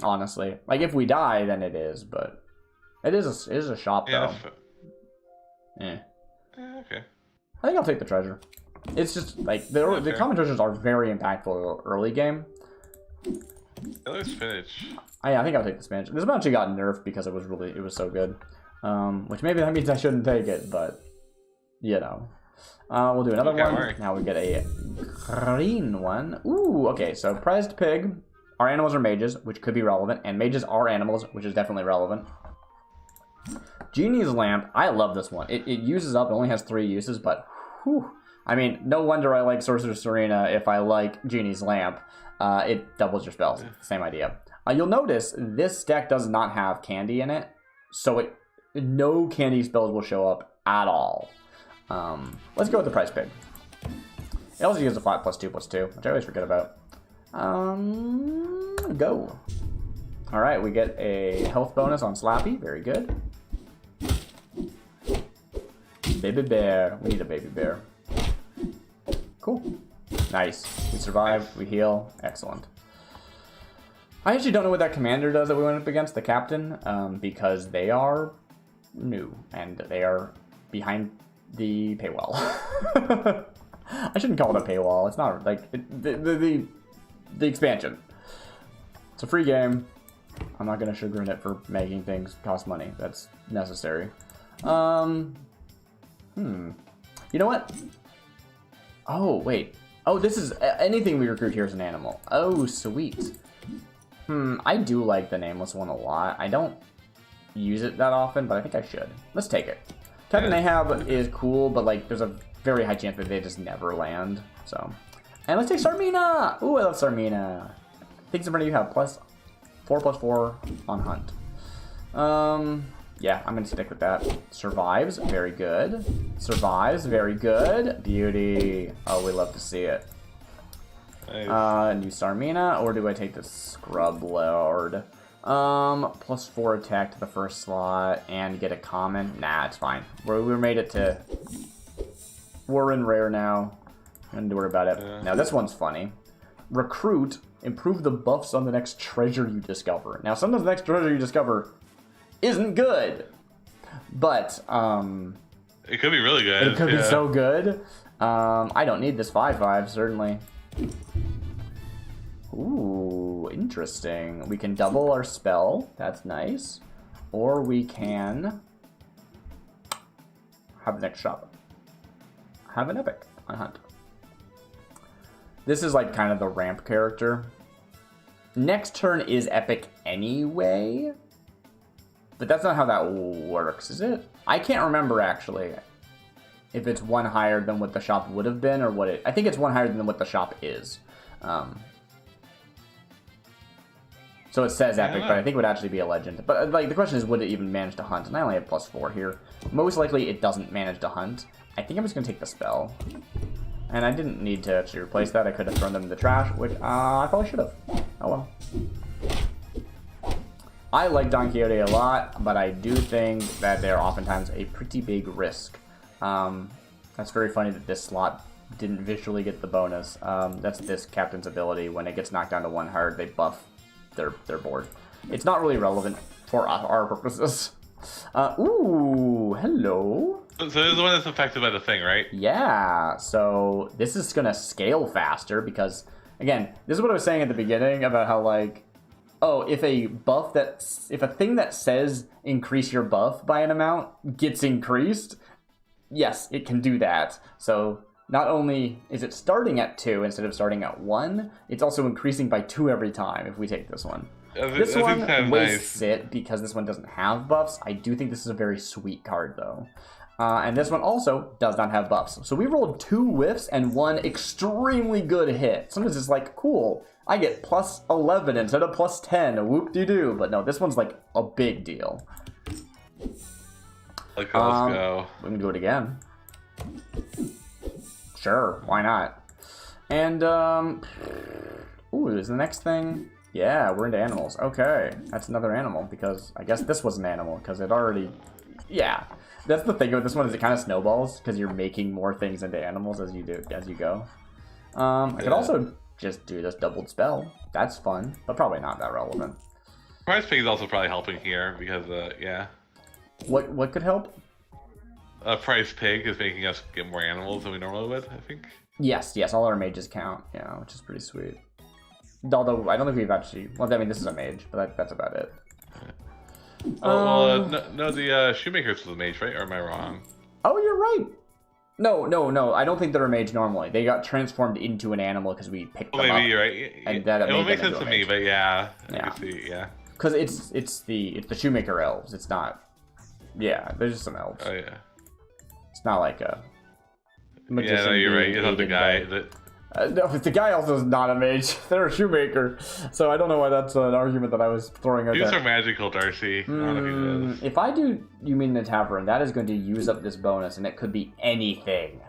honestly. Like, if we die, then it is, but... It is a shop, though. Okay. I think I'll take the treasure. It's just, like, the common treasures are very impactful early game. Another spinach. I think I'll take the spinach. This one actually got nerfed because it was so good. Which maybe that means I shouldn't take it, but... you know. We'll do another one. Worry. Now we get a green one. Ooh, okay, so prized pig. Our animals are mages, which could be relevant, and mages are animals, which is definitely relevant. Genie's lamp. I love this one. It uses up, it only has 3 uses, but whew. I mean, no wonder I like Sorcerous Serena if I like Genie's lamp. It doubles your spells. Same idea. You'll notice this deck does not have candy in it, so no candy spells will show up at all. Let's go with the prize pig. It also gives a 5+2/+2, which I always forget about. Go. All right, we get a health bonus on Slappy. Very good. Baby bear. We need a baby bear. Cool. Nice. We survive. We heal. Excellent. I actually don't know what that commander does that we went up against, the captain, because they are new and they are behind the paywall. I shouldn't call it a paywall. It's not like the expansion. It's a free game. I'm not gonna sugarcoat it for making things cost money. That's necessary. You know what? Oh wait. Oh, this is anything we recruit here is an animal. Oh, sweet. I do like the nameless one a lot. I don't use it that often, but I think I should. Let's take it. Captain Ahab is cool, but like there's a very high chance that they just never land. So, and let's take Sarmina. Ooh, I love Sarmina. Things in front of you have +4/+4 on hunt. Yeah, I'm gonna stick with that. Survives, very good. Survives, very good. Beauty. Oh, we love to see it. Nice. New Sarmina, or do I take the Scrub Lord? +4 attack to the first slot and get a common. Nah, it's fine. We made it to. We're in rare now. Don't worry about it. Yeah. Now this one's funny. Recruit. Improve the buffs on the next treasure you discover. Now sometimes the next treasure you discover isn't good, but it could be really good. It could be so good. I don't need this 5/5 certainly. Ooh, interesting. We can double our spell. That's nice. Or we can have the next shop. Have an epic on hunt. This is like kind of the ramp character. Next turn is epic anyway. But that's not how that works, is it? I can't remember actually if it's one higher than what the shop would have been or what it... I think it's one higher than what the shop is. So it says epic, but I think it would actually be a legend. But like the question is, would it even manage to hunt? And I only have +4 here. Most likely it doesn't manage to hunt. I think I'm just going to take the spell. And I didn't need to actually replace that. I could have thrown them in the trash, which I probably should have. Oh well. I like Don Quixote a lot, but I do think that they're oftentimes a pretty big risk. That's very funny that this slot didn't visually get the bonus. That's this captain's ability. When it gets knocked down to 1 heart, they buff their board. It's not really relevant for our purposes. Ooh, hello. So this is the one that's affected by the thing, right? Yeah, so this is gonna scale faster because, again, this is what I was saying at the beginning about how, like, oh, if a thing that says increase your buff by an amount gets increased, yes, it can do that. So not only is it starting at 2 instead of starting at 1, it's also increasing by 2 every time if we take this one. This one wastes it because this one doesn't have buffs. I do think this is a very sweet card, though. And this one also does not have buffs. So we rolled 2 whiffs and 1 extremely good hit. Sometimes it's like, cool, I get +11 instead of +10. Whoop-de-doo. But no, this one's like a big deal. Let's go. We can do it again. Sure, why not? And, ooh, is the next thing? Yeah, we're into animals. Okay, that's another animal, because I guess this was an animal, because it already... Yeah, that's the thing with this one, is it kind of snowballs, because you're making more things into animals as you go. I could also just do this doubled spell. That's fun, but probably not that relevant. Prize Pig is also probably helping here, because, yeah. What could help? Price Pig is making us get more animals than we normally would, I think. Yes, all our mages count, yeah, which is pretty sweet. Although, I don't think we've actually... Well, I mean, this is a mage, but that's about it. Oh, well, no, the Shoemaker's was a mage, right? Or am I wrong? Oh, you're right! No. I don't think they're a mage normally. They got transformed into an animal because we picked them up. Maybe you're right. And that it would make sense to me, but yeah. Yeah. I can see, yeah. Because it's the shoemaker elves. It's not. Yeah, there's just some elves. Oh yeah. It's not like a magician. Yeah, no, you're right. It's not the guy by... that. No, the guy also is not a mage. They're a shoemaker, so I don't know why that's an argument that I was throwing out there. Use are magical, Darcy. If I do, you mean the tavern? That is going to use up this bonus, and it could be anything.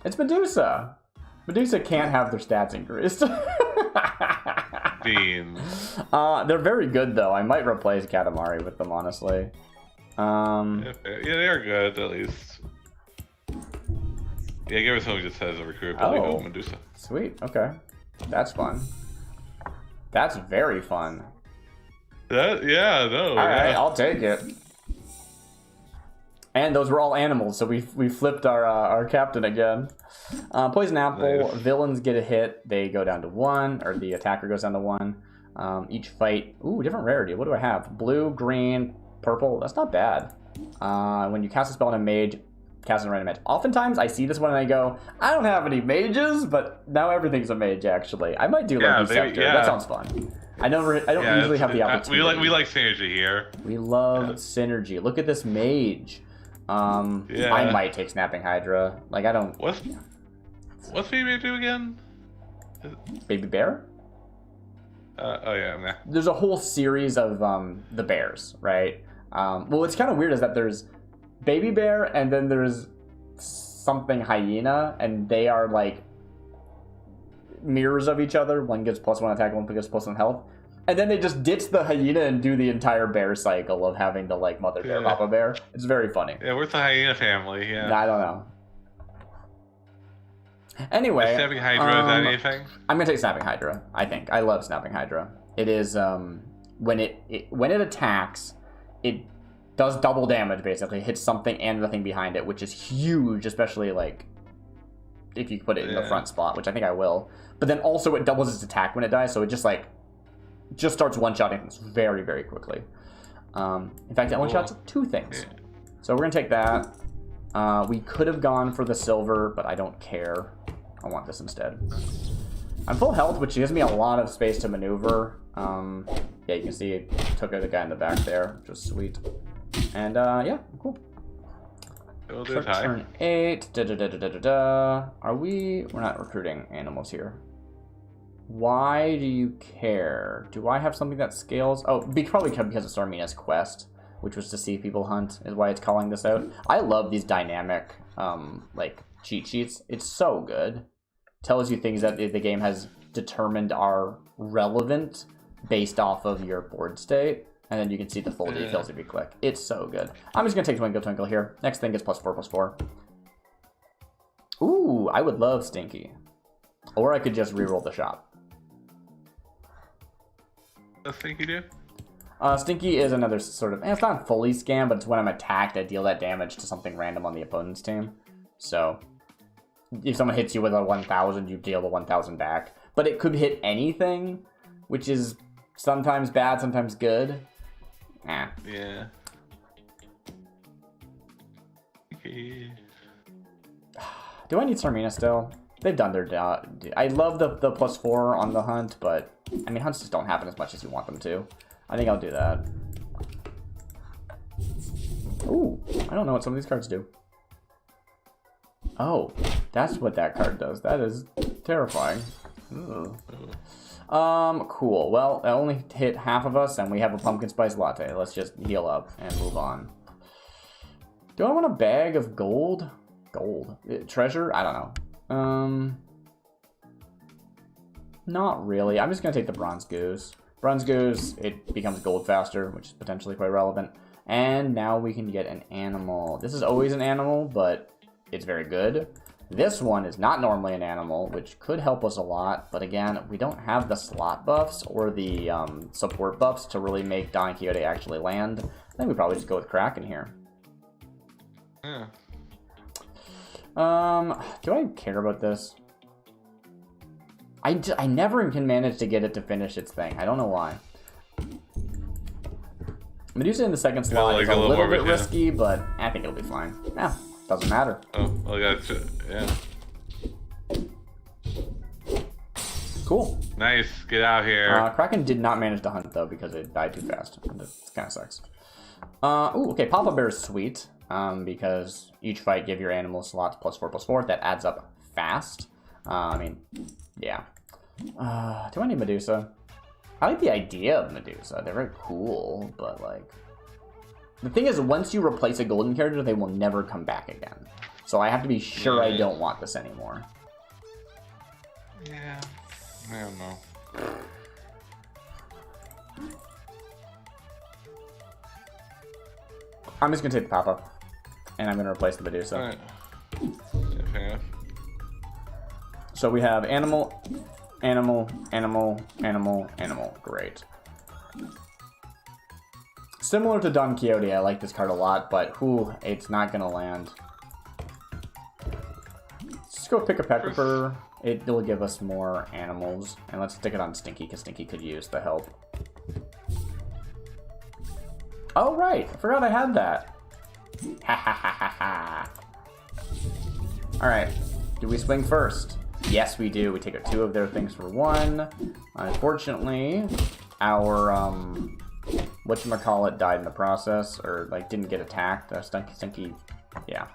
It's Medusa. Medusa can't have their stats increased. Beans. They're very good though. I might replace Katamari with them, honestly. Yeah, they're good at least. Yeah, give her something just says a recruitability Oh, of Medusa. Sweet. Okay, that's fun. That's very fun. Yeah, no. All right, I'll take it. And those were all animals, so we flipped our captain again. Poison apple. Nice. Villains get a hit. They go down to 1, or the attacker goes down to 1. Each fight. Ooh, different rarity. What do I have? Blue, green, purple. That's not bad. When you cast a spell on a mage, cast on a random mage. Oftentimes, I see this one and I go, I don't have any mages, but now everything's a mage. Actually, I might do like Scepter. That sounds fun. I don't usually have the opportunity. We like synergy here. We love synergy. Look at this mage. I might take Snapping Hydra. Like, I don't... What's Baby do again? Baby Bear? Oh yeah, nah. There's a whole series of the bears, right? Well, what's kind of weird is that there's Baby Bear and then there's something Hyena, and they are like mirrors of each other. One gives +1 attack, one gives +1 health. And then they just ditch the hyena and do the entire bear cycle of having the like mother bear, papa bear. It's very funny. Yeah, where's the hyena family? Yeah. I don't know. Anyway, Snapping Hydra, is that anything? I'm gonna take Snapping Hydra. I think I love Snapping Hydra. It is when it attacks, it does double damage basically. It hits something and the thing behind it, which is huge, especially like if you put it in the front spot, which I think I will. But then also it doubles its attack when it dies, so it just starts one-shotting things very, very quickly. In fact, it one-shots 2 things. So we're going to take that. We could have gone for the silver, but I don't care. I want this instead. I'm full health, which gives me a lot of space to maneuver. Yeah, you can see it took out the guy in the back there, which was sweet. And yeah, cool. Turn 8. Are we... We're not recruiting animals here. Why do you care? Do I have something that scales? Oh, probably because it's Armina's quest, which was to see people hunt, is why it's calling this out. I love these dynamic, like, cheat sheets. It's so good. Tells you things that the game has determined are relevant based off of your board state, and then you can see the full details if you click. It's so good. I'm just gonna take Twinkle Twinkle here. Next thing is +4/+4. Ooh, I would love Stinky. Or I could just reroll the shop. What's Stinky do? Stinky is another sort of... it's not fully scam, but it's when I'm attacked, I deal that damage to something random on the opponent's team. So, if someone hits you with a 1,000, you deal the 1,000 back. But it could hit anything, which is sometimes bad, sometimes good. Yeah. Do I need Serena still? They've done their job. I love the +4 on the hunt, but I mean, hunts just don't happen as much as you want them to. I think I'll do that. Ooh, I don't know what some of these cards do. Oh, that's what that card does. That is terrifying. Ugh. Cool. Well, that only hit half of us, and we have a pumpkin spice latte. Let's just heal up and move on. Do I want a bag of gold? Gold? Treasure? I don't know. Not really. I'm just going to take the Bronze Goose. Bronze Goose, it becomes gold faster, which is potentially quite relevant. And now we can get an animal. This is always an animal, but it's very good. This one is not normally an animal, which could help us a lot. But again, we don't have the slot buffs or the support buffs to really make Don Quixote actually land. I think we probably just go with Kraken here. Yeah. Do I care about this? I never can manage to get it to finish its thing. I don't know why. Medusa in the second slot is a little bit risky, but I think it'll be fine. Yeah, doesn't matter. Oh, well, yeah. Cool. Nice. Get out here. Kraken did not manage to hunt, though, because it died too fast. It kind of sucks. Ooh, okay, Papa Bear is sweet, because each fight give your animal slots +4/+4. That adds up fast. I mean, yeah. Do I need Medusa? I like the idea of Medusa. They're very cool, but, like... The thing is, once you replace a golden character, they will never come back again. So I have to be sure I don't want this anymore. Yeah. I don't know. I'm just gonna take the Papa, and I'm gonna replace the Medusa. Alright. Yeah, fair enough. So we have animal, animal, animal, animal, animal. Great. Similar to Don Quixote, I like this card a lot, but whew, it's not gonna land. Let's go pick a Peckerper. It will give us more animals. And let's stick it on Stinky, because Stinky could use the help. Oh, right. I forgot I had that. Ha ha ha ha ha. Alright. Do we swing first? Yes, we do. We take 2 of their things for 1. Unfortunately, our, whatchamacallit died in the process. Or, like, didn't get attacked. Stinky, yeah.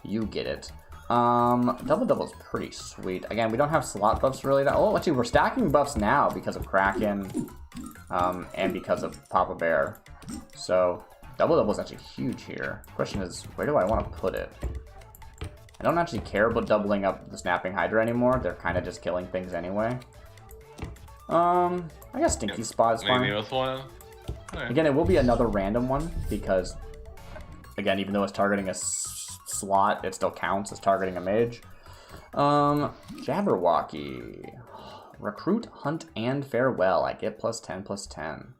You get it. Double's pretty sweet. Again, we don't have slot buffs really that... Oh, actually, we're stacking buffs now because of Kraken, and because of Papa Bear. So, Double's actually huge here. Question is, where do I want to put it? I don't actually care about doubling up the Snapping Hydra anymore. They're kind of just killing things anyway. I guess Stinky's spot is fine. Right. Again, it will be another random one because, again, even though it's targeting a slot, it still counts as targeting a mage. Jabberwocky. Recruit, hunt, and farewell. I get +10/+10.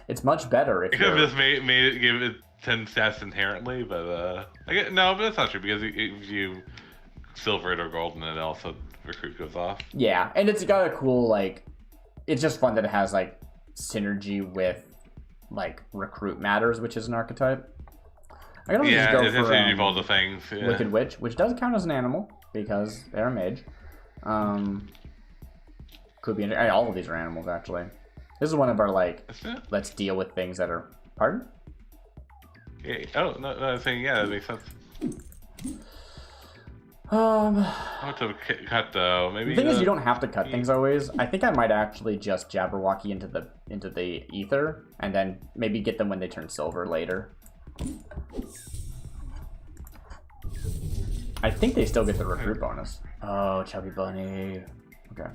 It's much better if you could have just made it give it 10 stats inherently, but no, but that's not true because if you silver it or gold, and then also recruit goes off. Yeah, and it's got a cool, like, it's just fun that it has like synergy with like recruit matters, which is an archetype. I can always just go for all the things. Yeah. Wicked Witch, which does count as an animal because they're a mage. Could be all of these are animals actually. This is one of our like let's deal with things that are. Pardon? Yeah. Oh no, I was saying yeah, that makes sense. What to cut though? Maybe the thing is you don't have to cut things always. I think I might actually just Jabberwocky into the ether and then maybe get them when they turn silver later. I think they still get the recruit bonus. Oh, Chubby Bunny. Okay.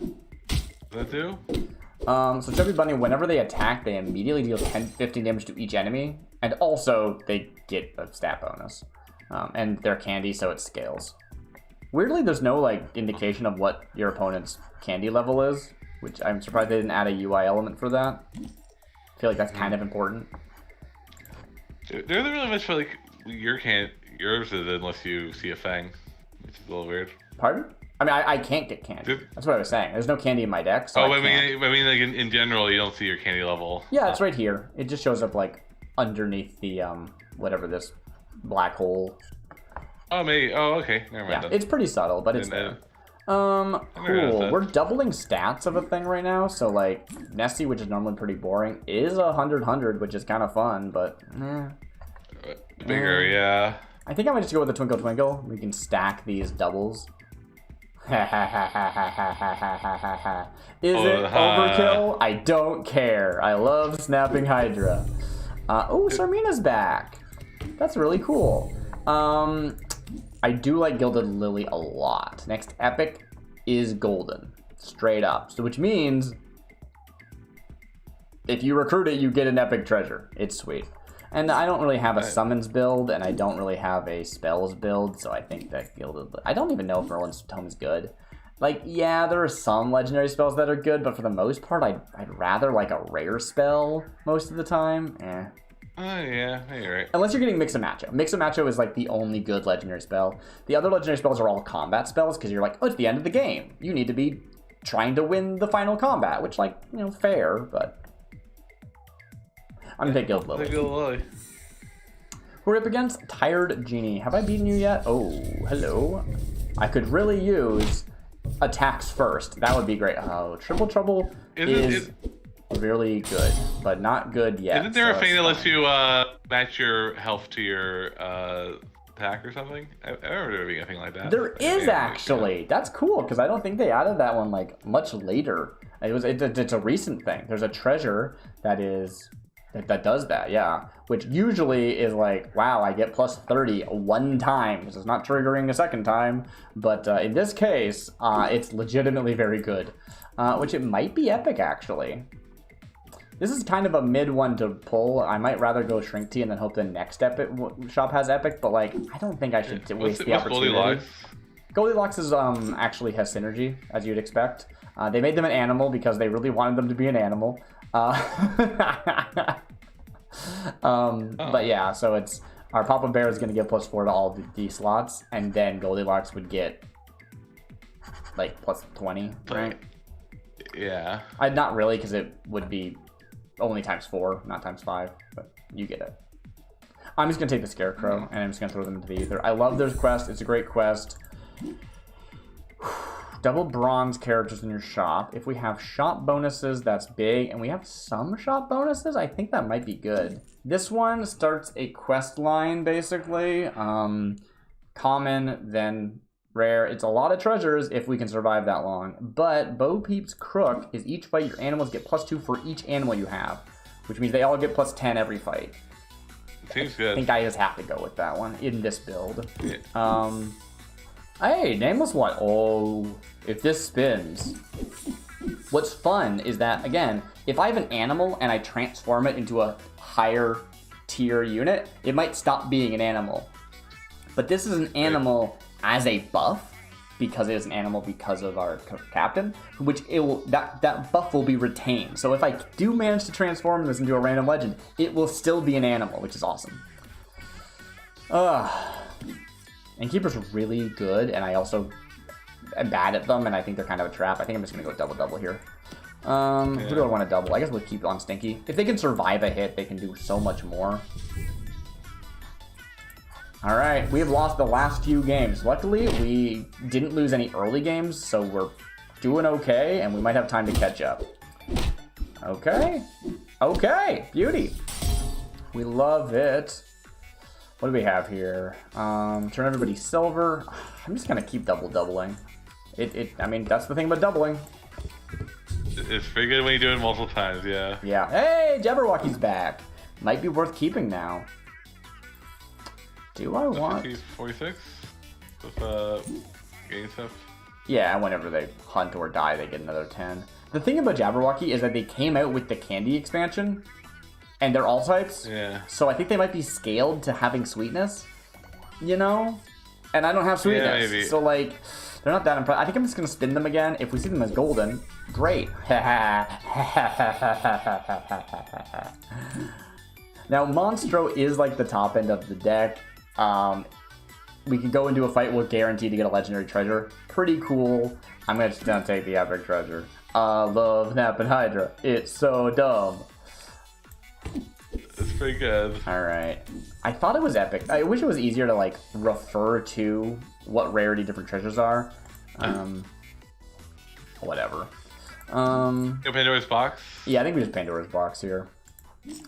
Does that do? So Chubby Bunny, whenever they attack, they immediately deal 15 damage to each enemy, and also they get a stat bonus. And they're candy, so it scales. Weirdly, there's no like indication of what your opponent's candy level is, which I'm surprised they didn't add a UI element for that. I feel like that's kind of important. There isn't really much for like yours is unless you see a fang, which is a little weird. Pardon? I mean, I can't get candy. That's what I was saying. There's no candy in my deck, so I mean, like in general, you don't see your candy level. Yeah, it's right here. It just shows up like underneath the whatever this black hole. Oh, maybe. Oh, okay. Never mind. Yeah, it's pretty subtle, but it's there. Cool. We're doubling stats of a thing right now, so like Nessie, which is normally pretty boring, is 100/100, which is kind of fun, but bigger, yeah. I think I might just go with the Twinkle Twinkle. We can stack these doubles. Ha ha ha ha ha ha ha ha ha ha. Is it overkill? I don't care. I love Snapping Hydra. Oh, Sermina's back. That's really cool. I do like Gilded Lily a lot. Next epic is golden, straight up. So which means if you recruit it, you get an epic treasure. It's sweet. And I don't really have a summons build, and I don't really have a spells build, so I think that Gilded... I don't even know if Merlin's Tome is good. Like, yeah, there are some legendary spells that are good, but for the most part, I'd rather like a rare spell most of the time. Oh, yeah, you're right. Unless you're getting Mix and Matcho. Mix and Matcho is like the only good legendary spell. The other legendary spells are all combat spells, because you're like, oh, it's the end of the game. You need to be trying to win the final combat, which, like, you know, fair, but... I'm gonna take Guild Lily. We're up against Tired Genie. Have I beaten you yet? Oh, hello. I could really use attacks first. That would be great. Oh, Triple Trouble is really good, but not good yet. Isn't there a thing that lets you match your health to your attack or something? I remember there being a thing like that. There is actually. That's cool because I don't think they added that one like much later. It's a recent thing. There's a treasure that does that, yeah. Which usually is like, wow, I get plus 30 one time. This is not triggering a second time. But in this case, it's legitimately very good. Which it might be epic, actually. This is kind of a mid one to pull. I might rather go Shrink Tea and then hope the next epic shop has epic. But like, I don't think I should waste the opportunity. Goldilocks? Goldilocks is, actually has synergy, as you'd expect. They made them an animal because they really wanted them to be an animal. But yeah, so it's our Papa Bear is going to get plus 4 to all the slots, and then Goldilocks would get like plus 20, right? Yeah. Not really, because it would be only times 4, not times 5, but you get it. I'm just going to take the Scarecrow, and I'm just going to throw them into the ether. I love this quest. It's a great quest. Double bronze characters in your shop. If we have shop bonuses, that's big. And we have some shop bonuses. I think that might be good. This one starts a quest line, basically. Common, then rare. It's a lot of treasures if we can survive that long. But Bo Peep's Crook is each fight your animals get plus 2 for each animal you have. Which means they all get plus 10 every fight. Seems good. I think I just have to go with that one in this build. Yeah. Hey, Nameless One. Oh, if this spins. What's fun is that, again, if I have an animal and I transform it into a higher tier unit, it might stop being an animal. But this is an animal as a buff, because it is an animal because of our captain, which that buff will be retained. So if I do manage to transform this into a random legend, it will still be an animal, which is awesome. And Keeper's really good, and I also am bad at them, and I think they're kind of a trap. I think I'm just going to go double here. Who do I want to double? I guess we'll keep on Stinky. If they can survive a hit, they can do so much more. Alright, we have lost the last few games. Luckily, we didn't lose any early games, so we're doing okay, and we might have time to catch up. Okay. Okay, beauty. We love it. What do we have here? Turn everybody silver. I'm just gonna keep doubling. I mean, that's the thing about doubling. It's pretty good when you do it multiple times, yeah. Yeah. Hey, Jabberwocky's back. Might be worth keeping now. Do I want 46 with game stuff? Yeah, whenever they hunt or die, they get another 10. The thing about Jabberwocky is that they came out with the candy expansion. And they're all types. Yeah. So I think they might be scaled to having sweetness. You know? And I don't have sweetness. Yeah, maybe. So, like, they're not that impressive. I think I'm just going to spin them again. If we see them as golden, great. Now, Monstro is, like, the top end of the deck. We can go into a fight. We're guaranteed to get a legendary treasure. Pretty cool. I'm just going to take the epic treasure. I love Nappin' Hydra. It's so dumb. It's pretty good. Alright. I thought it was epic. I wish it was easier to, like, refer to what rarity different treasures are. Whatever. Pandora's box? Yeah, I think we just Pandora's box here.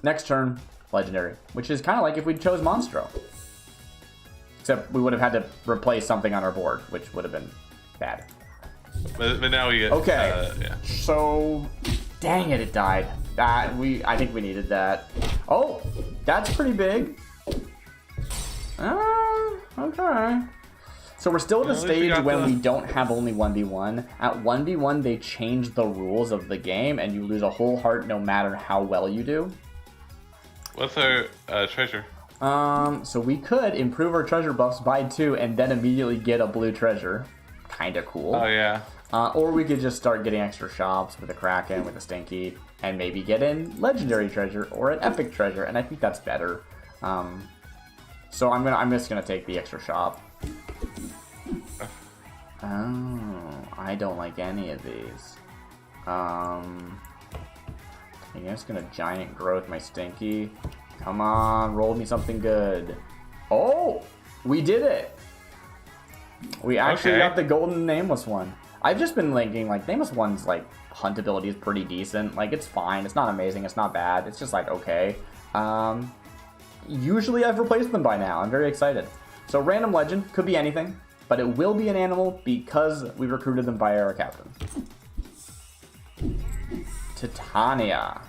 Next turn, legendary. Which is kind of like if we chose Monstro. Except we would have had to replace something on our board, which would have been bad. But now we get... Okay. Yeah. So... Dang it, it died. I think we needed that. Oh, that's pretty big. Okay. So we're still at the stage when we don't have only 1v1. At 1v1, they change the rules of the game, and you lose a whole heart no matter how well you do. What's our treasure? So we could improve our treasure buffs by 2 and then immediately get a blue treasure. Kinda cool. Oh, yeah. Or we could just start getting extra shops with a Kraken, with a Stinky, and maybe get in legendary treasure or an epic treasure, and I think that's better. So I'm just gonna take the extra shop. Oh, I don't like any of these. I'm just gonna giant growth my Stinky. Come on, roll me something good. Oh, we did it. We actually got the golden nameless one. I've just been linking, like, nameless one's, like, hunt ability is pretty decent. Like, it's fine. It's not amazing. It's not bad. It's just, like, okay. Usually I've replaced them by now. I'm very excited. So random legend, could be anything, but it will be an animal because we recruited them by our captain. Titania.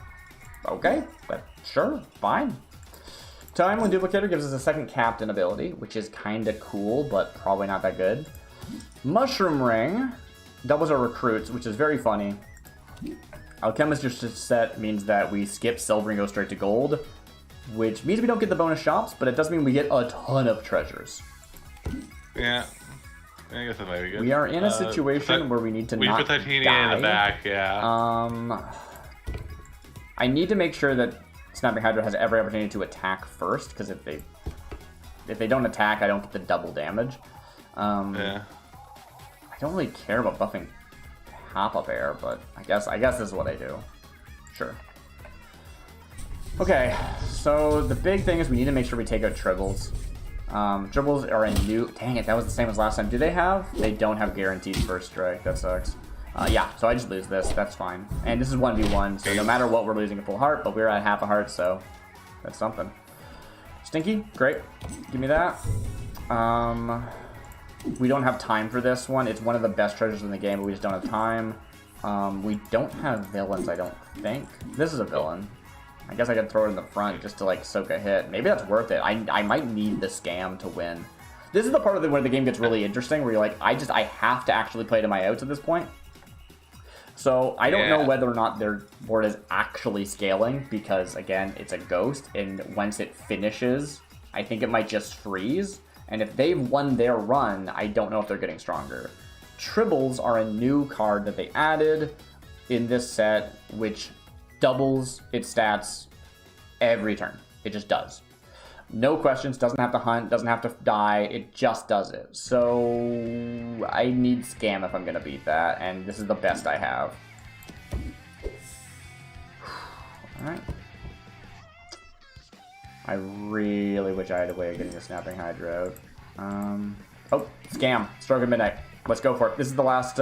Okay, but sure, fine. Time when Duplicator gives us a second captain ability, which is kind of cool, but probably not that good. Mushroom Ring doubles our recruits, which is very funny. Alchemist set means that we skip silver and go straight to gold, which means we don't get the bonus shops, but it does mean we get a ton of treasures. Yeah. I guess that might be good. We are in a situation where we need to not put Titania die. in the back, yeah. I need to make sure that Snapping Hydra has every opportunity to attack first, because if they don't attack, I don't get the double damage. Yeah. I don't really care about buffing Hop-Up Air, but I guess this is what I do. Sure. Okay, so the big thing is we need to make sure we take out Tribbles. Tribbles are a new... Dang it, that was the same as last time. Do they have... They don't have guaranteed first strike. That sucks. Yeah, so I just lose this. That's fine. And this is 1v1, so no matter what, we're losing a full heart, but we're at half a heart, so that's something. Stinky, great. Give me that. We don't have time for this one. It's one of the best treasures in the game, but we just don't have time. We don't have villains, I don't think. This is a villain. I guess I could throw it in the front just to, like, soak a hit. Maybe that's worth it. I might need the scam to win. This is the part of where the game gets really interesting, where you're like, I have to actually play to my outs at this point. So I don't know whether or not their board is actually scaling, because, again, it's a ghost, and once it finishes, I think it might just freeze. And if they've won their run, I don't know if they're getting stronger. Tribbles are a new card that they added in this set, which doubles its stats every turn. It just does. No questions, doesn't have to hunt, doesn't have to die, it just does it. So I need Scam if I'm gonna beat that, and this is the best I have. Alright. I really wish I had a way of getting the Snapping Hydra out. Oh, Scam, Stroke of Midnight. Let's go for it. This is the last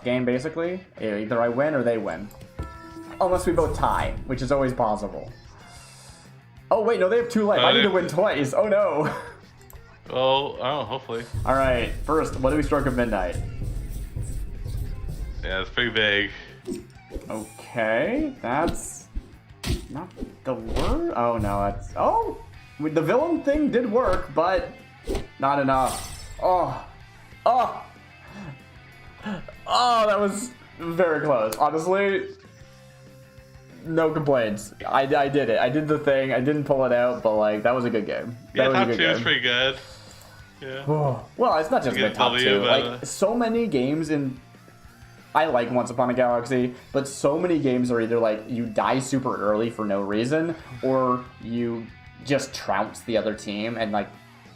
game, basically. Either I win or they win. Unless we both tie, which is always possible. Oh, wait, no, they have 2 life. I need to win twice. Oh, no. Oh, hopefully. All right, first, what do we Stroke of Midnight? Yeah, it's pretty big. Okay, that's not the word. Oh, no, that's... Oh, the villain thing did work, but not enough. Oh, that was very close. Honestly... No complaints. I did it. I did the thing. I didn't pull it out, but, like, that was a good game. Yeah, top 2 is pretty good. Yeah. Well, it's not just the top 2. Like, so many games in... I like Once Upon a Galaxy, but so many games are either, like, you die super early for no reason, or you just trounce the other team, and, like,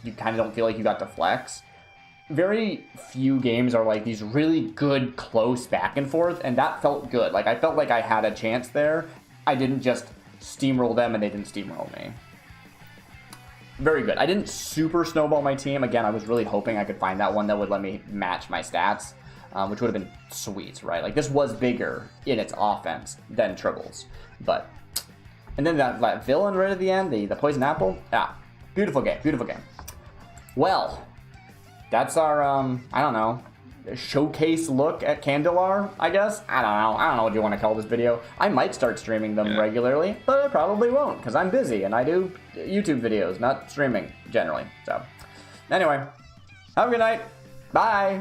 you kind of don't feel like you got to flex. Very few games are like these really good, close back and forth, and that felt good. Like, I felt like I had a chance there. I didn't just steamroll them, and they didn't steamroll me. Very good. I didn't super snowball my team. Again, I was really hoping I could find that one that would let me match my stats, which would have been sweet, right? Like, this was bigger in its offense than Tribbles. But, and then that villain right at the end, the Poison Apple. Ah, beautiful game, beautiful game. Well... That's our, I don't know, showcase look at Candylar, I guess? I don't know what you want to call this video. I might start streaming them regularly, but I probably won't, because I'm busy, and I do YouTube videos, not streaming, generally. So, anyway, have a good night. Bye!